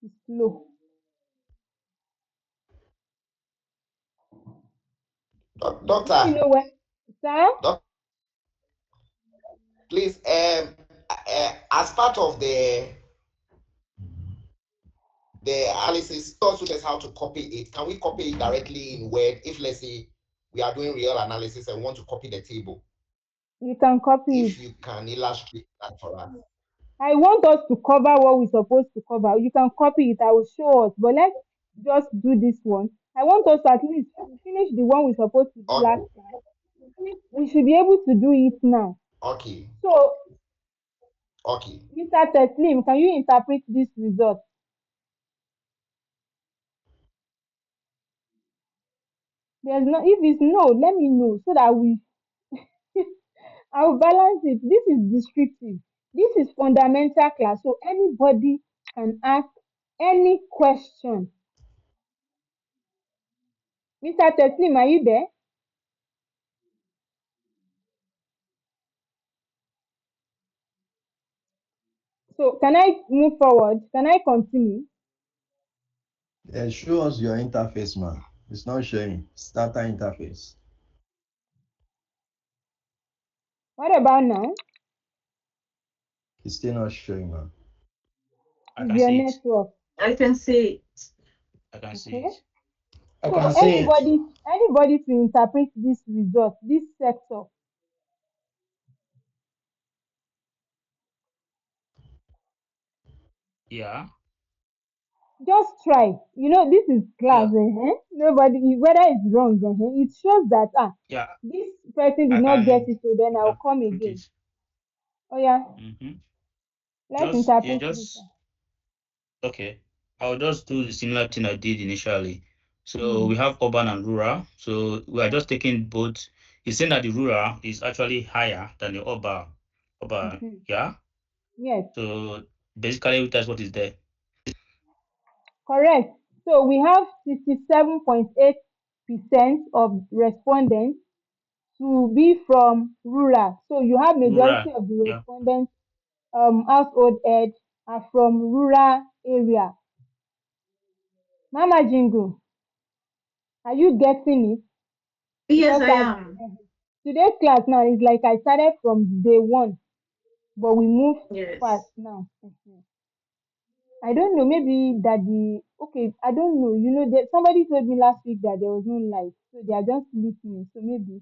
It's slow. Let me Doctor, know when. Sir? doc, please, as part of the analysis, also just how to copy it. Can we copy it directly in Word if, let's say, we are doing real analysis and want to copy the table? You can copy it. If you can illustrate that for us. I want us to cover what we're supposed to cover. You can copy it. I will show us. But let's just do this one. I want us to at least finish the one we're supposed to do last Okay. time. We should be able to do it now. Okay. So, Okay. Mr. Teslim, can you interpret this result? There's no, if it's no, let me know so that we I'll balance it. This is descriptive. This is fundamental class. So anybody can ask any question. Mr. Teslim, are you there? So can I move forward? Can I continue? Yeah, show us your interface, man. It's not showing. STATA interface. What about now? It's still not showing, man. I Is can your see it. network? I can see it. I can see Okay. it. I So can see it. anybody to interpret this result, this sector. Yeah. Just try. You know, this is class. Yeah. Nobody, whether it's wrong, it shows that Yeah. this person did I not get can it, so then I'll come interpret again. it. Oh yeah, Mm-hmm. let's Just interpret this. okay. I'll just do the similar thing I did initially. So Mm. we have urban and rural. So we are Yeah. just taking both. It's saying that the rural is actually higher than the urban. Urban, Mm-hmm. yeah. Yes, So basically, that's what is there. correct. So we have 67.8% of respondents to be from rural. So you have Rural, majority of the yeah. respondents household head are from rural area. Mama Jingu, are you getting it? Yes, Because I am. today's class now is like I started from day one, but we move fast Yes. now. I don't know, maybe that okay, I don't know. You know, that somebody told me last week that there was no light, so they are just listening. So maybe,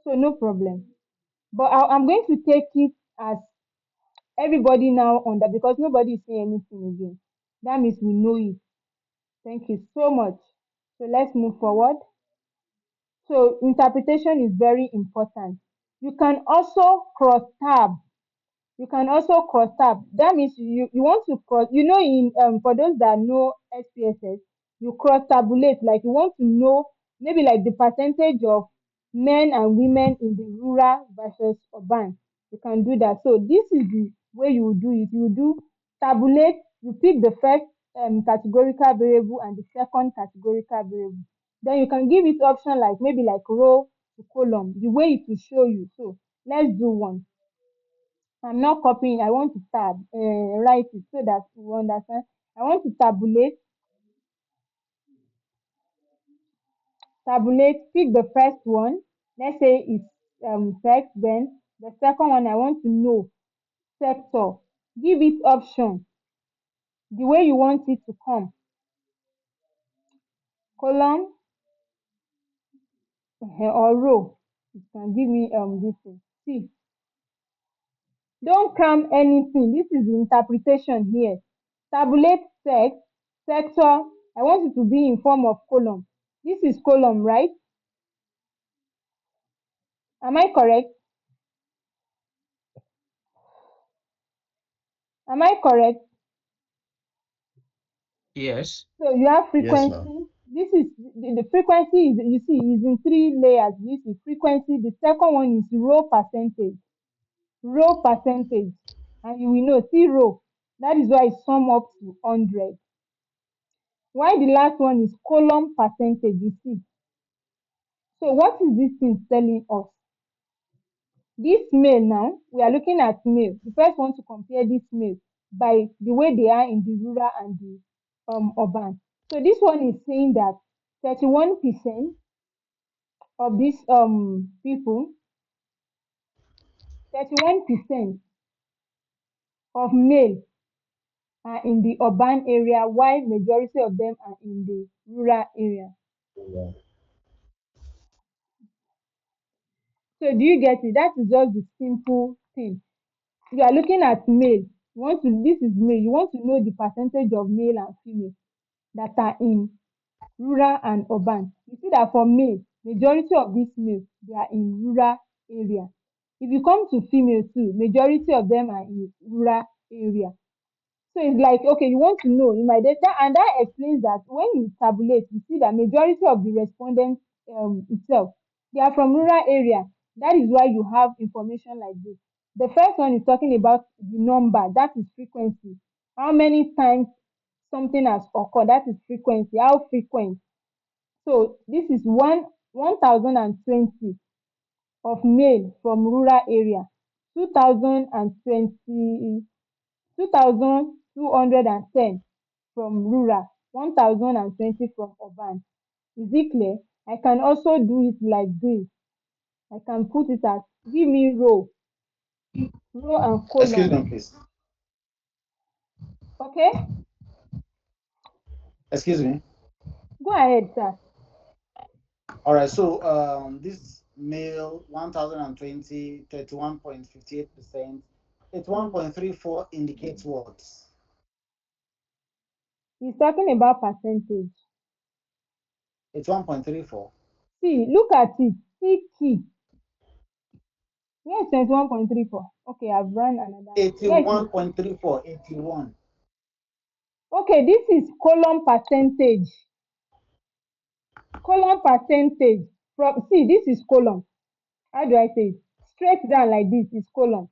so no problem. But I'm going to take it as everybody now under, because nobody is saying anything again. That means we know it. Thank you so much. So let's move forward. So interpretation is very important. You can also cross-tab. You can also cross-tab. That means you want to cross, in for those that know SPSS, you cross-tabulate, like you want to know maybe like the percentage of men and women in the rural versus urban. You can do that. So this is the way you will do it. You do tabulate, you pick the first categorical variable and the second categorical variable. Then you can give it option like maybe like row to column, the way it will show you. So let's do one. I'm not copying. I want to write it so that you understand. I want to tabulate, pick the first one. Let's say it's sex. Then the second one, I want to know sector. Give it option, the way you want it to come. Column or row. You can give me this thing. See, don't cram anything. This is the interpretation here. Tabulate sex, sector. I want it to be in form of column. This is column, right? Am I correct? Am I correct? Yes. So you have Yes, frequency. ma'am. This is the frequency is, you see, is in 3 layers. This is frequency. The second one is row percentage. Row percentage. And you will know, see row. That is why it sum up to 100. Why the last one is column percentage, you see. So what is this thing telling us? This male now, we are looking at male. We first want to compare this male by the way they are in the rural and the urban. So this one is saying that 31% of these people, 31% of male are in the urban area, while majority of them are in the rural area. Yeah. So do you get it? That is just the simple thing. You are looking at male. This is male. You want to know the percentage of male and female that are in rural and urban. You see that for male, majority of these males, they are in rural area. If you come to female too, majority of them are in rural area. So it's like, okay, you want to know in my data, and that explains that when you tabulate, you see that majority of the respondents itself, they are from rural area. That is why you have information like this. The first one is talking about the number, that is frequency. How many times something has occurred, that is frequency, how frequent. So this is 1020 of male from rural area, 2020, 2210 from rural, 1020 from urban. Is it clear? I can also do it like this. I can put it as, give me row and Excuse column. me, please. Okay? Excuse me. Go ahead, sir. All right. So this male 1020, 31.58%, it's 1.34 indicates what? He's talking about percentage. It's 1.34. See, look at it. See key. Yes, 21.34. Okay, I've run another. Yes. 81.34, 81. Okay, this is column percentage. Column percentage. See, this is column. How do I say it? Straight down like this is column.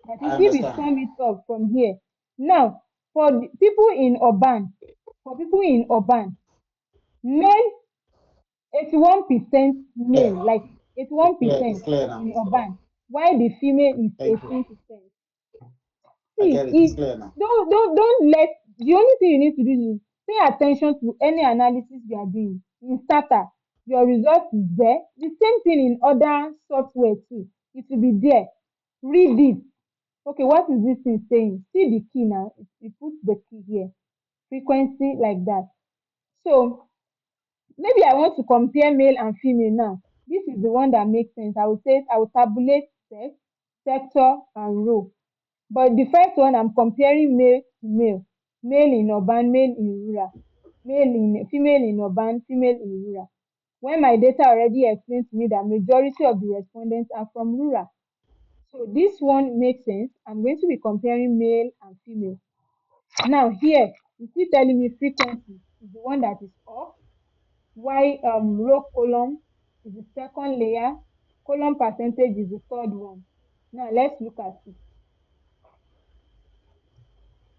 That I is, if we understand. sum it up from here. Now, for the people in urban, male 81% Yeah, male, like it's 81% clear now. in urban, while the female is Thank you. 18%. I See, get it. It's clear now. don't let, the only thing you need to do is pay attention to any analysis you are doing. In STATA, your result is there. The same thing in other software too. It will be there. Read it. Okay, what is this thing saying? See the key now. You put the key here. Frequency like that. So maybe I want to compare male and female now. This is the one that makes sense. I will tabulate sex. sector, and row. But the first one, I'm comparing male to male, male in urban, male in rural, female in urban, female in rural. When my data already explains to me that majority of the respondents are from rural. So this one makes sense. I'm going to be comparing male and female. Now here, you see telling me frequency is the one that is off, while row column is the second layer, column percentage is the third one. Now let's look at it.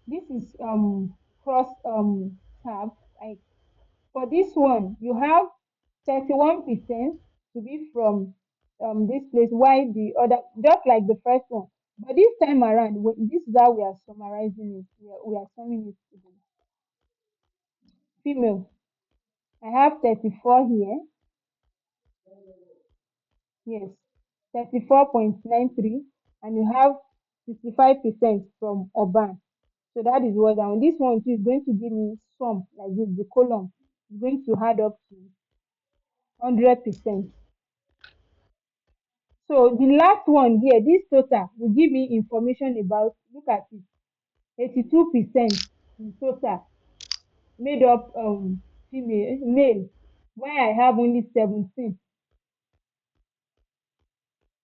This is cross tab. Like for this one, you have 31% to be from this place, while the other, just like the first one. But this time around, this is how we are summarizing it. We are summing it to the female. I have 34 here. Yes, 34.93, and you have 65% from urban. So that is what, and this one too is going to give me sum like this. The column is going to add up to 100%. So the last one here, this total will give me information about, look at it, 82% in total made up male, while I have only 17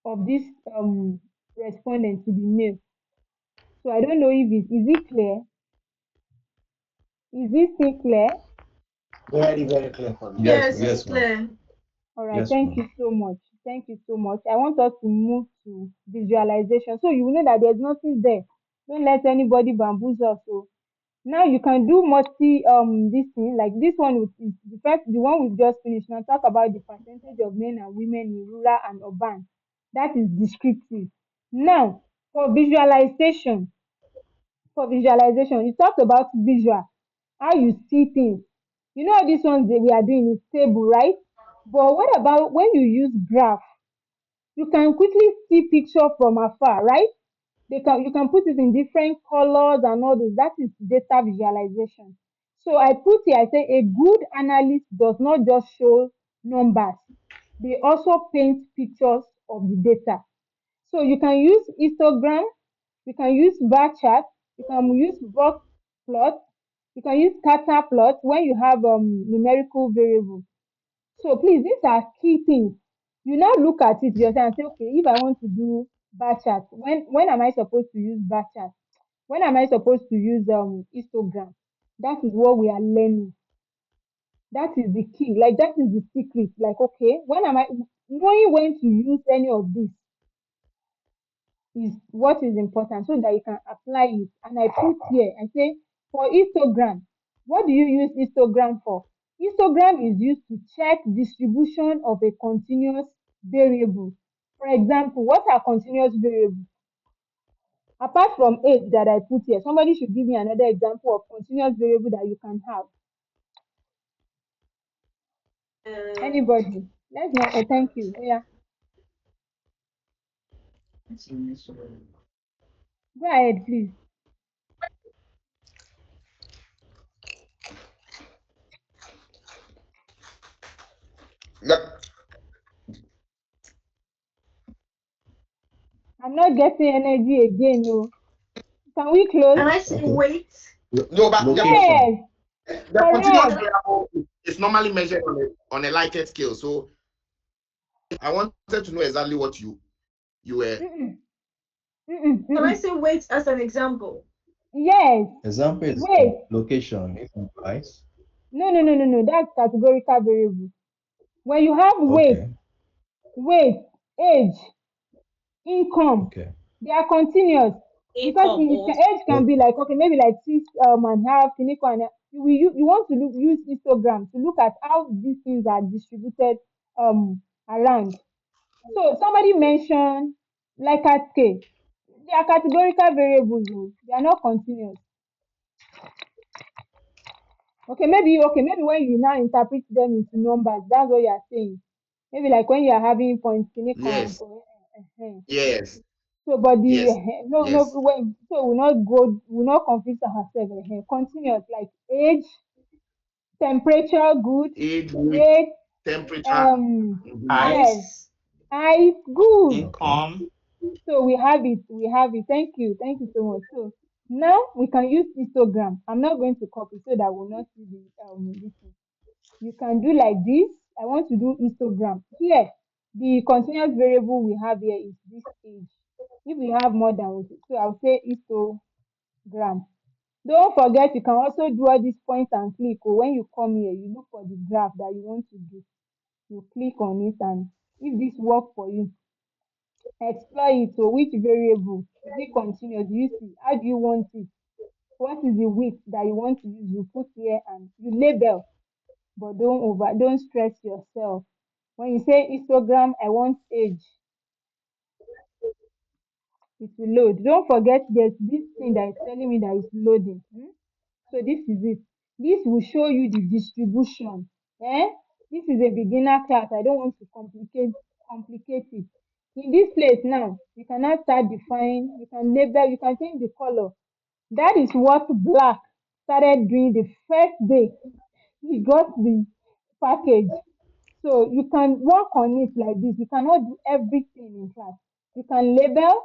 of this respondents to be male. So I don't know if is it clear? Is this thing clear? Very, very clear for me. Yes, Yes, it's clear. All right, yes, thank ma'am. you so much. Thank you so much. I want us to move to visualization. So you know that there's nothing there. Don't let anybody bamboozle us. So now you can do multi this thing, like this one is the one we've just finished. Now talk about the percentage of men and women in rural and urban. That is descriptive. Now for visualization, you talked about visual, how you see things. You know this one that we are doing is table, right? But what about when you use graph? You can quickly see picture from afar, right? You can put it in different colors and all this. That is data visualization. So I put here, I say a good analyst does not just show numbers. They also paint pictures of the data. So you can use histogram, you can use bar chart, you can use box plot, you can use scatter plot when you have numerical variables. So please, these are key things. You now look at it yourself and say, okay, if I want to do bar chart, when am I supposed to use bar chart? When am I supposed to use histogram? That is what we are learning. That is the key. Like that is the secret. Like, okay, when am I knowing when to use any of this is what is important so that you can apply it. And I put here, I say for histogram, what do you use histogram for? Histogram is used to check distribution of a continuous variable. For example, what are continuous variables? Apart from age that I put here, somebody should give me another example of continuous variable that you can have. Anybody? Let's know. Oh, thank you. Yeah, go ahead, please. Yep. I'm not getting energy again. No. Can we Can close? I say Okay. wait? No, but Location. Yes, the continuous correct. variable is normally measured on a Likert scale. So I wanted to know exactly what you were. Mm-mm, mm-mm, Can I mm-mm. say wait as an example? Yes. Example is Wait. location, if implies. No. That's categorical variable. When you have Okay. weight, age, income, Okay. they are continuous. Because Income or age can Oh, be like, okay, maybe like 6 and a half, you want to use histogram to look at how these things are distributed around. So somebody mentioned like at scale. They are categorical variables, oh. They are not continuous. Okay, maybe when you now interpret them into numbers, that's what you are saying. Maybe like when you are having points, Yes. uh, Yes. so but the Yes. no Yes. when so we'll not confuse ourselves. Continuous like age, temperature, good, Age, weight, weight, temperature. um Mhm. Height, yes, Yes. height, good. okay. income. So we have it. Thank you so much. So now we can use histogram. I'm not going to copy so that we'll not see this thing. You can do like this. I want to do histogram. Here, the continuous variable we have here is this age. If we have more than, so I'll say histogram. Don't forget, you can also do all these point and click. Or when you come here, you look for the graph that you want to do. You click on it, and if this works for you, explore it. So which variable? Is it continuous? Do you see? How do you want it? What is the width that you want to use? You put here and you label, but don't stress yourself. When you say histogram, I want age, it will load. Don't forget there's this thing that is telling me that it's loading. So this is it. This will show you the distribution. This is a beginner class. I don't want to complicate it. In this place now, you can now start defining, you can label, you can change the color. That is what black started doing the first day he got the package. So you can work on it like this. You cannot do everything in class. You can label,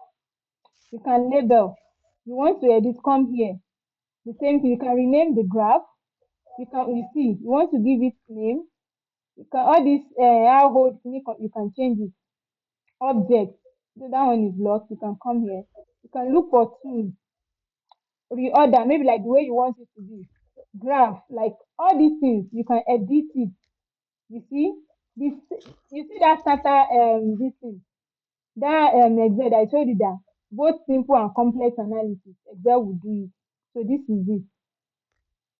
you can label. You want to edit, come here. The same thing, you can rename the graph. You see, you want to give it name. You can all this hold, you can change it. Object. So that one is locked. You can come here. You can look for tools. Reorder, maybe like the way you want it to be. Graph, like all these things, you can edit it. You see, this you see that STATA this thing, that Excel. I told you that both simple and complex analysis, Excel will do it. So this is it.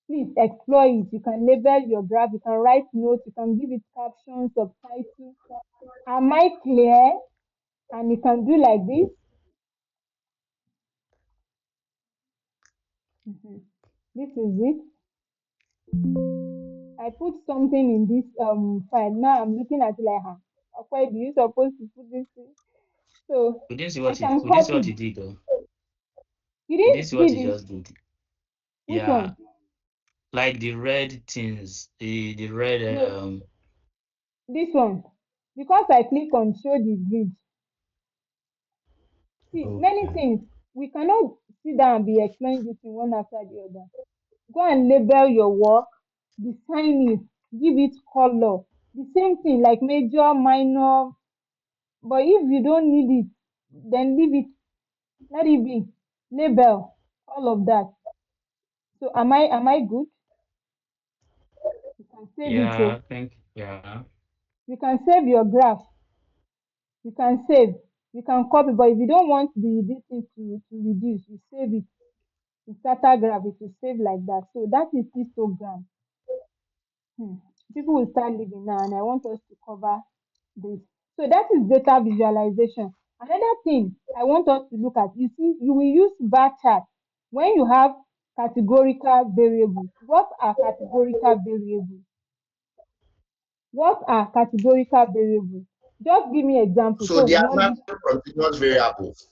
Please explore it. You can label your graph, you can write notes, you can give it captions, subtitles. Am I clear? And you can do like this. This is it. I put something in this file. Now I'm looking at it like, why do you supposed to put this in? So We didn't see I what can we didn't see copy. what you did though. You We didn't didn't see what see you this? just did. Which Yeah, one? like the red things, the red No, this one. Because I click on show the grid. See, many Okay. things. We cannot sit down and be explaining this thing one after the other. Go and label your work, design it, give it color. The same thing like major, minor. But if you don't need it, then leave it. Let it be. Label, all of that. So am I good? You can save it. yeah, So I think yeah. you can save your graph. You can save. You can copy. But if you don't want this thing to reduce, you save it. The starter graph, it will save like that. So that is histogram. People will start living now, and I want us to cover this. So that is data visualization. Another thing I want us to look at, you see, you will use bar chart when you have categorical variables. What are categorical variables? What are categorical variables? Just give me examples So so they we are not use. non-continuous variables.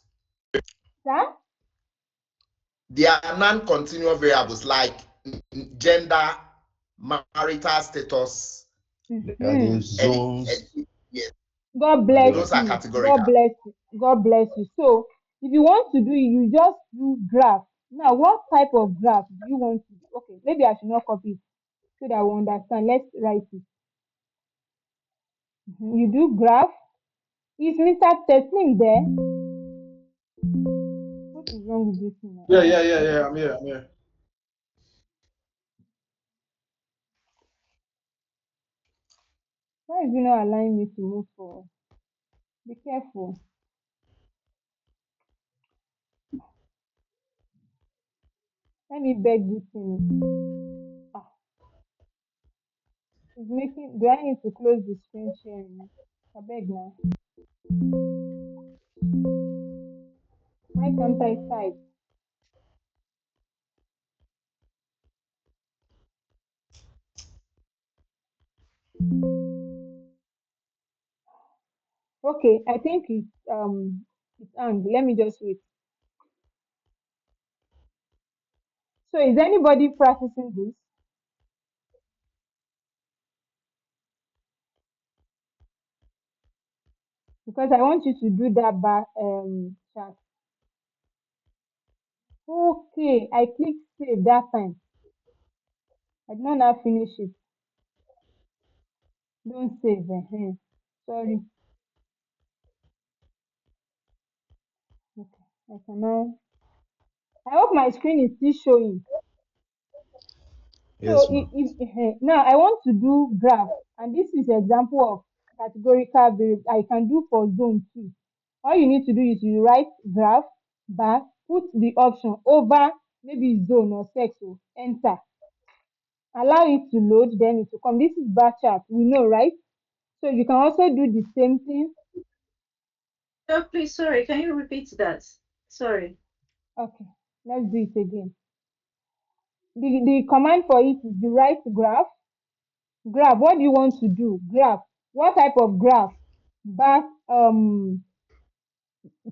Sir? They are non-continuous variables like gender, marital status, There are the and zones yes, God and bless the those are you. categorical. God bless you. So if you want to do it, you just do graph. Now, what type of graph do you want to do? Okay, maybe I should not copy it so that we understand. Let's write it. You do graph. Is Mr. Teslim there? What is wrong with this thing now? Yeah. I'm here. Why is it not allowing me to move forward? Be careful. Let me beg this thing. Ah, it's making. Do I need to close the screen sharing? I beg now. Why can't I type? Okay, I think it's on. Let me just wait. So is anybody practicing this? Because I want you to do that chart. Okay, I clicked save that time. I did not now finish it. Don't save. Sorry. Okay, I can now. I hope my screen is still showing. Yes, So ma'am. now I want to do graph, and this is example of categorical variable I can do for zone 2. All you need to do is you write graph, bar, put the option over maybe zone or sex, so enter. Allow it to load, then it will come. This is bar chart, we know, right? So you can also do the same thing. Oh, please, sorry, can you repeat that? Sorry. Okay, let's do it again. The command for it is the write graph. Graph, what do you want to do? Graph. What type of graph? Bar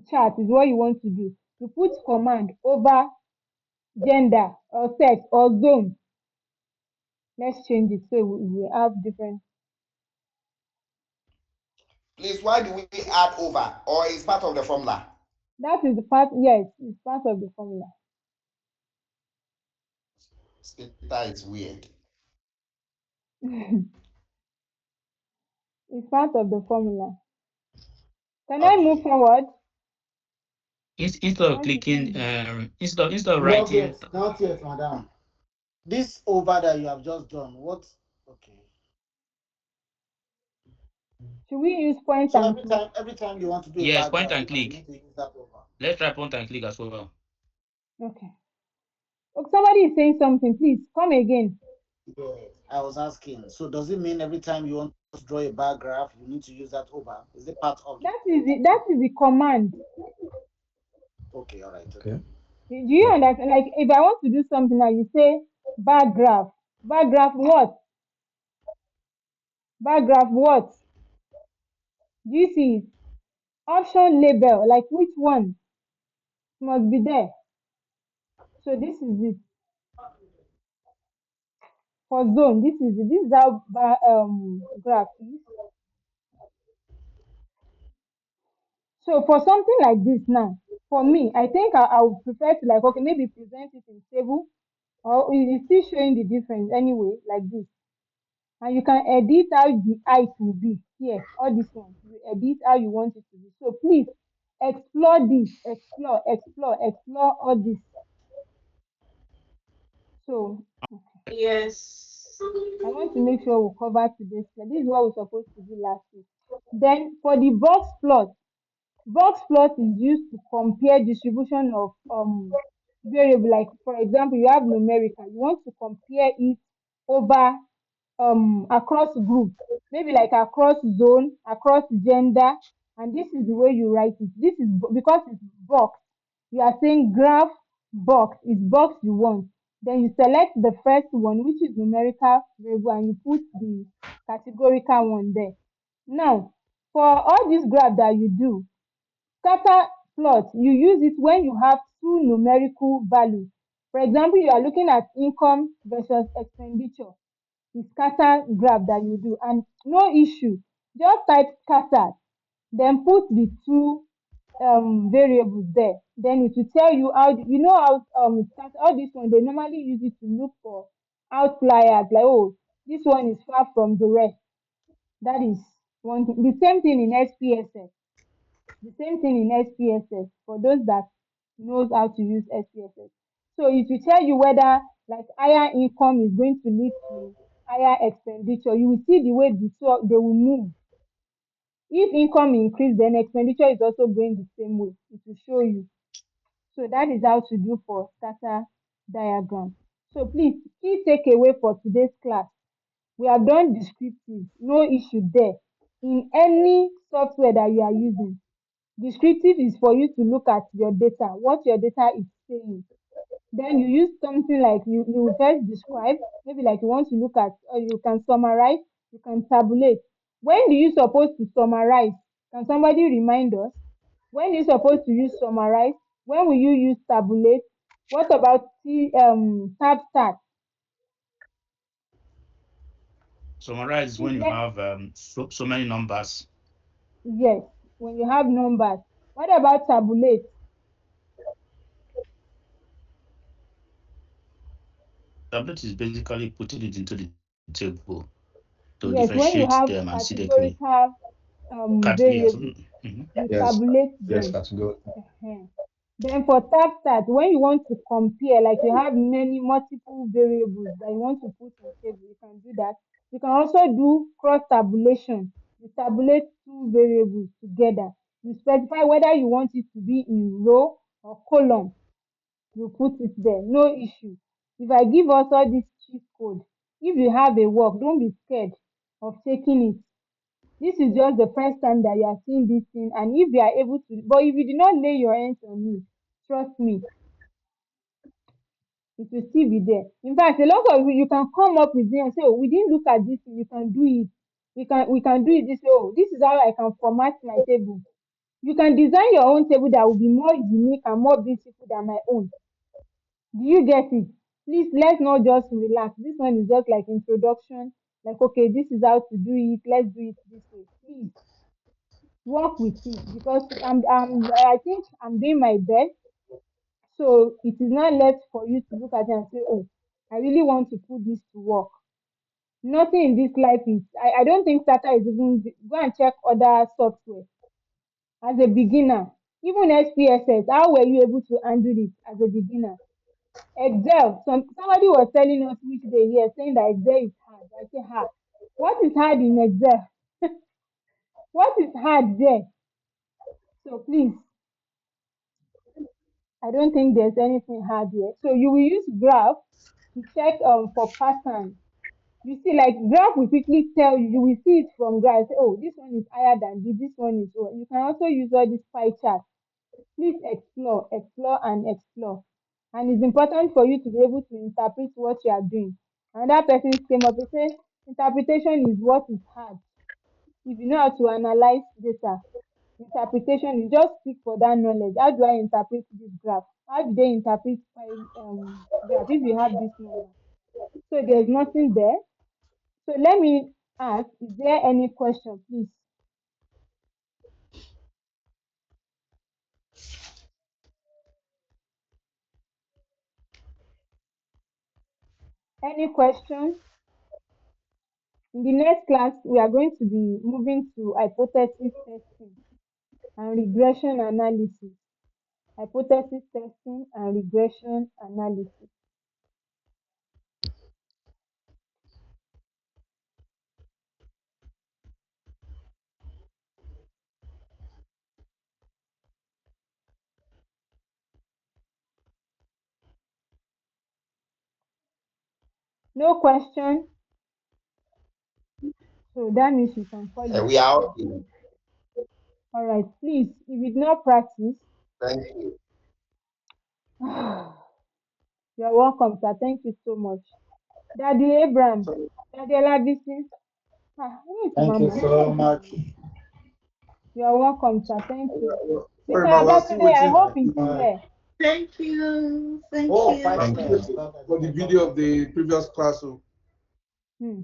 chart is what you want to do. You put command over gender or sex or zone. Let's change it so we have different. Please, why do we add over, or is part of the formula? That is the part, yes, it's part of the formula. That is weird. It's part of the formula. Can I Okay. move forward? Instead of clicking, instead of Not writing, yet, not yet, madam. This over that you have just done, what? Okay. Should we use point So and click? every time you want to do a yes, bar point graph, and you click. need to use that over. Let's try point and click as well. Okay. Oh, somebody is saying something. Please come again. Yeah, I was asking. So does it mean every time you want to draw a bar graph, you need to use that over? Is it part of the? That is the command. Okay, all right. Okay. Do you understand? Like if I want to do something like you say bar graph. Bar graph what? Bar graph what? Do you see it? Option label, like which one must be there? So this is it. For zone, this is it. This is how bar graph is. So for something like this now, for me, I think I would prefer to like, okay, maybe present it in table, or it's still showing the difference anyway, like this. And you can edit how the height will be here. All this one, you edit how you want it to be. So please explore this, explore all this. So Yes. I want to make sure we cover today's class. This is what we're supposed to do last week. Then for the box plot is used to compare distribution of variable. Like for example, you have numerical. You want to compare it over across group, maybe like across zone, across gender, and this is the way you write it. This is because it's box. You are saying graph box is box you want. Then you select the first one, which is numerical variable, and you put the categorical one there. Now, for all this graph that you do, scatter plot, you use it when you have two numerical values. For example, you are looking at income versus expenditure. The scatter graph that you do, and no issue. Just type scatter, then put the two variables there. Then it will tell you how you know how scatter all this one. They normally use it to look for outliers, like oh, this one is far from the rest. That is one thing. The same thing in SPSS. The same thing in SPSS for those that knows how to use SPSS. So it will tell you whether like higher income is going to lead to higher expenditure. You will see the way they will move. If income increase, then expenditure is also going the same way. It will show you. So that is how to do for scatter diagram. So please, key takeaway for today's class. We have done descriptive, no issue there. In any software that you are using, descriptive is for you to look at your data, what your data is saying. Then you use something like you first describe, maybe like you want to look at, or you can summarize, you can tabulate. When do you supposed to summarize? Can somebody remind us? When you supposed to use summarize? When will you use tabulate? What about tab start? Summarize is Please when you let have so many numbers. yes, when you have numbers. What about tabulate? Tablet is basically putting it into the table to Yes, when you differentiate have them and see the categorical yes. variables, you Yes, tabulate yes, them. category. Then for tab stat, when you want to compare, like you have multiple variables that you want to put in table, you can do that. You can also do cross-tabulation. You tabulate two variables together. You specify whether you want it to be in row or column. You put it there, no issue. If I give us all this cheat code, if you have a work, don't be scared of taking it. This is just the first time that you are seeing this thing, and if you are able to, but if you do not lay your hands on it, trust me, it will still be there. In fact, a lot of you can come up with it and say, oh, we didn't look at this, you can do it. We can do it this way. Oh, this is how I can format my table. You can design your own table that will be more unique and more beautiful than my own. Do you get it? Please, let's not just relax. This one is just like introduction. Like, okay, this is how to do it. Let's do it this way. Please work with it because I think I'm doing my best. So it is not left for you to look at it and say, oh, I really want to put this to work. Nothing in this life is, I don't think STATA is even, go and check other software. As a beginner, even SPSS, how were you able to handle it as a beginner? Excel, somebody was telling us which day here, saying that Excel is hard. I say, what is hard in Excel? What is hard there? So please, I don't think there's anything hard here. So you will use graph to check for pattern. You see, like graph will quickly tell you, you will see it from graph. Say, oh, this one is higher than this one is lower. You can also use all these pie charts. Please explore, explore, and explore. And it's important for you to be able to interpret what you are doing. Another person came up and said, interpretation is what is hard. If you know how to analyze data, interpretation is just speak for that knowledge. How do I interpret this graph? How do they interpret graph if you have this number? So there's nothing there. So let me ask, is there any question, please? Any question? In the next class, we are going to be moving to hypothesis testing and regression analysis. Hypothesis testing and regression analysis. No question? So that means you can call it We a are day. okay. All right, please, if you did not practice, Thank you. you're welcome, sir. Thank you so much. Daddy Abraham, So, Daddy Olabisi. Who is Thank you Mama? so much. You're welcome, sir. Thank you. sorry, Mr. ma, we are still Abatunde, I waiting hope Very he's much. here. Thank you. Thank Oh, you. five Thank steps. you. Thought for the I video thought of the previous class. So, Hmm.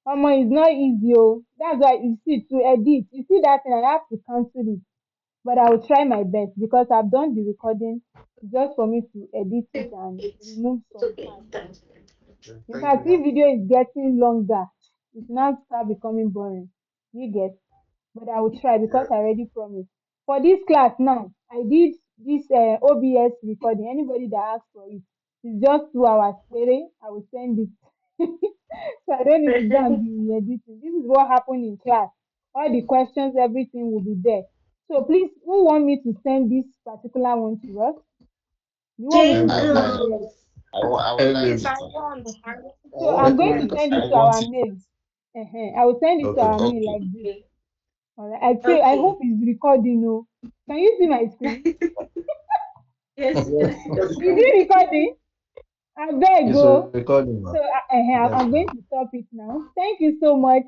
Omo, it's not easy, oh. That's why you see to edit. You see that thing, I have to cancel it. But I will try my best because I've done the recording just for me to edit it and It's remove it's some okay. parts. Thanks. In thank you, fact, ma. if video is getting longer, it now start becoming boring. You get? But I will try because Yeah. I already promised. For this class now, I did this OBS recording. Anybody that asks for it, it's just 2 hours. Later, I will send it. So I don't need to go and be editing. This is what happened in class. All the questions, everything will be there. So please, who want me to send this particular one to us? You want me to Every, send it uh, to us? Jingles. I would like Yes, every, I to. want. Okay. So Oh, I'm let going me, to okay. send I it to want our it. mail. I will send it to Okay. our mail Okay. like this. Okay. All right. I Okay. hope it's recording. Oh. Can you see my screen? Yes, Yes, yes, because yes. Is it recording? I beg It's go. recording, man. So Yes, I'm ma'am. going to stop it now. Thank you so much.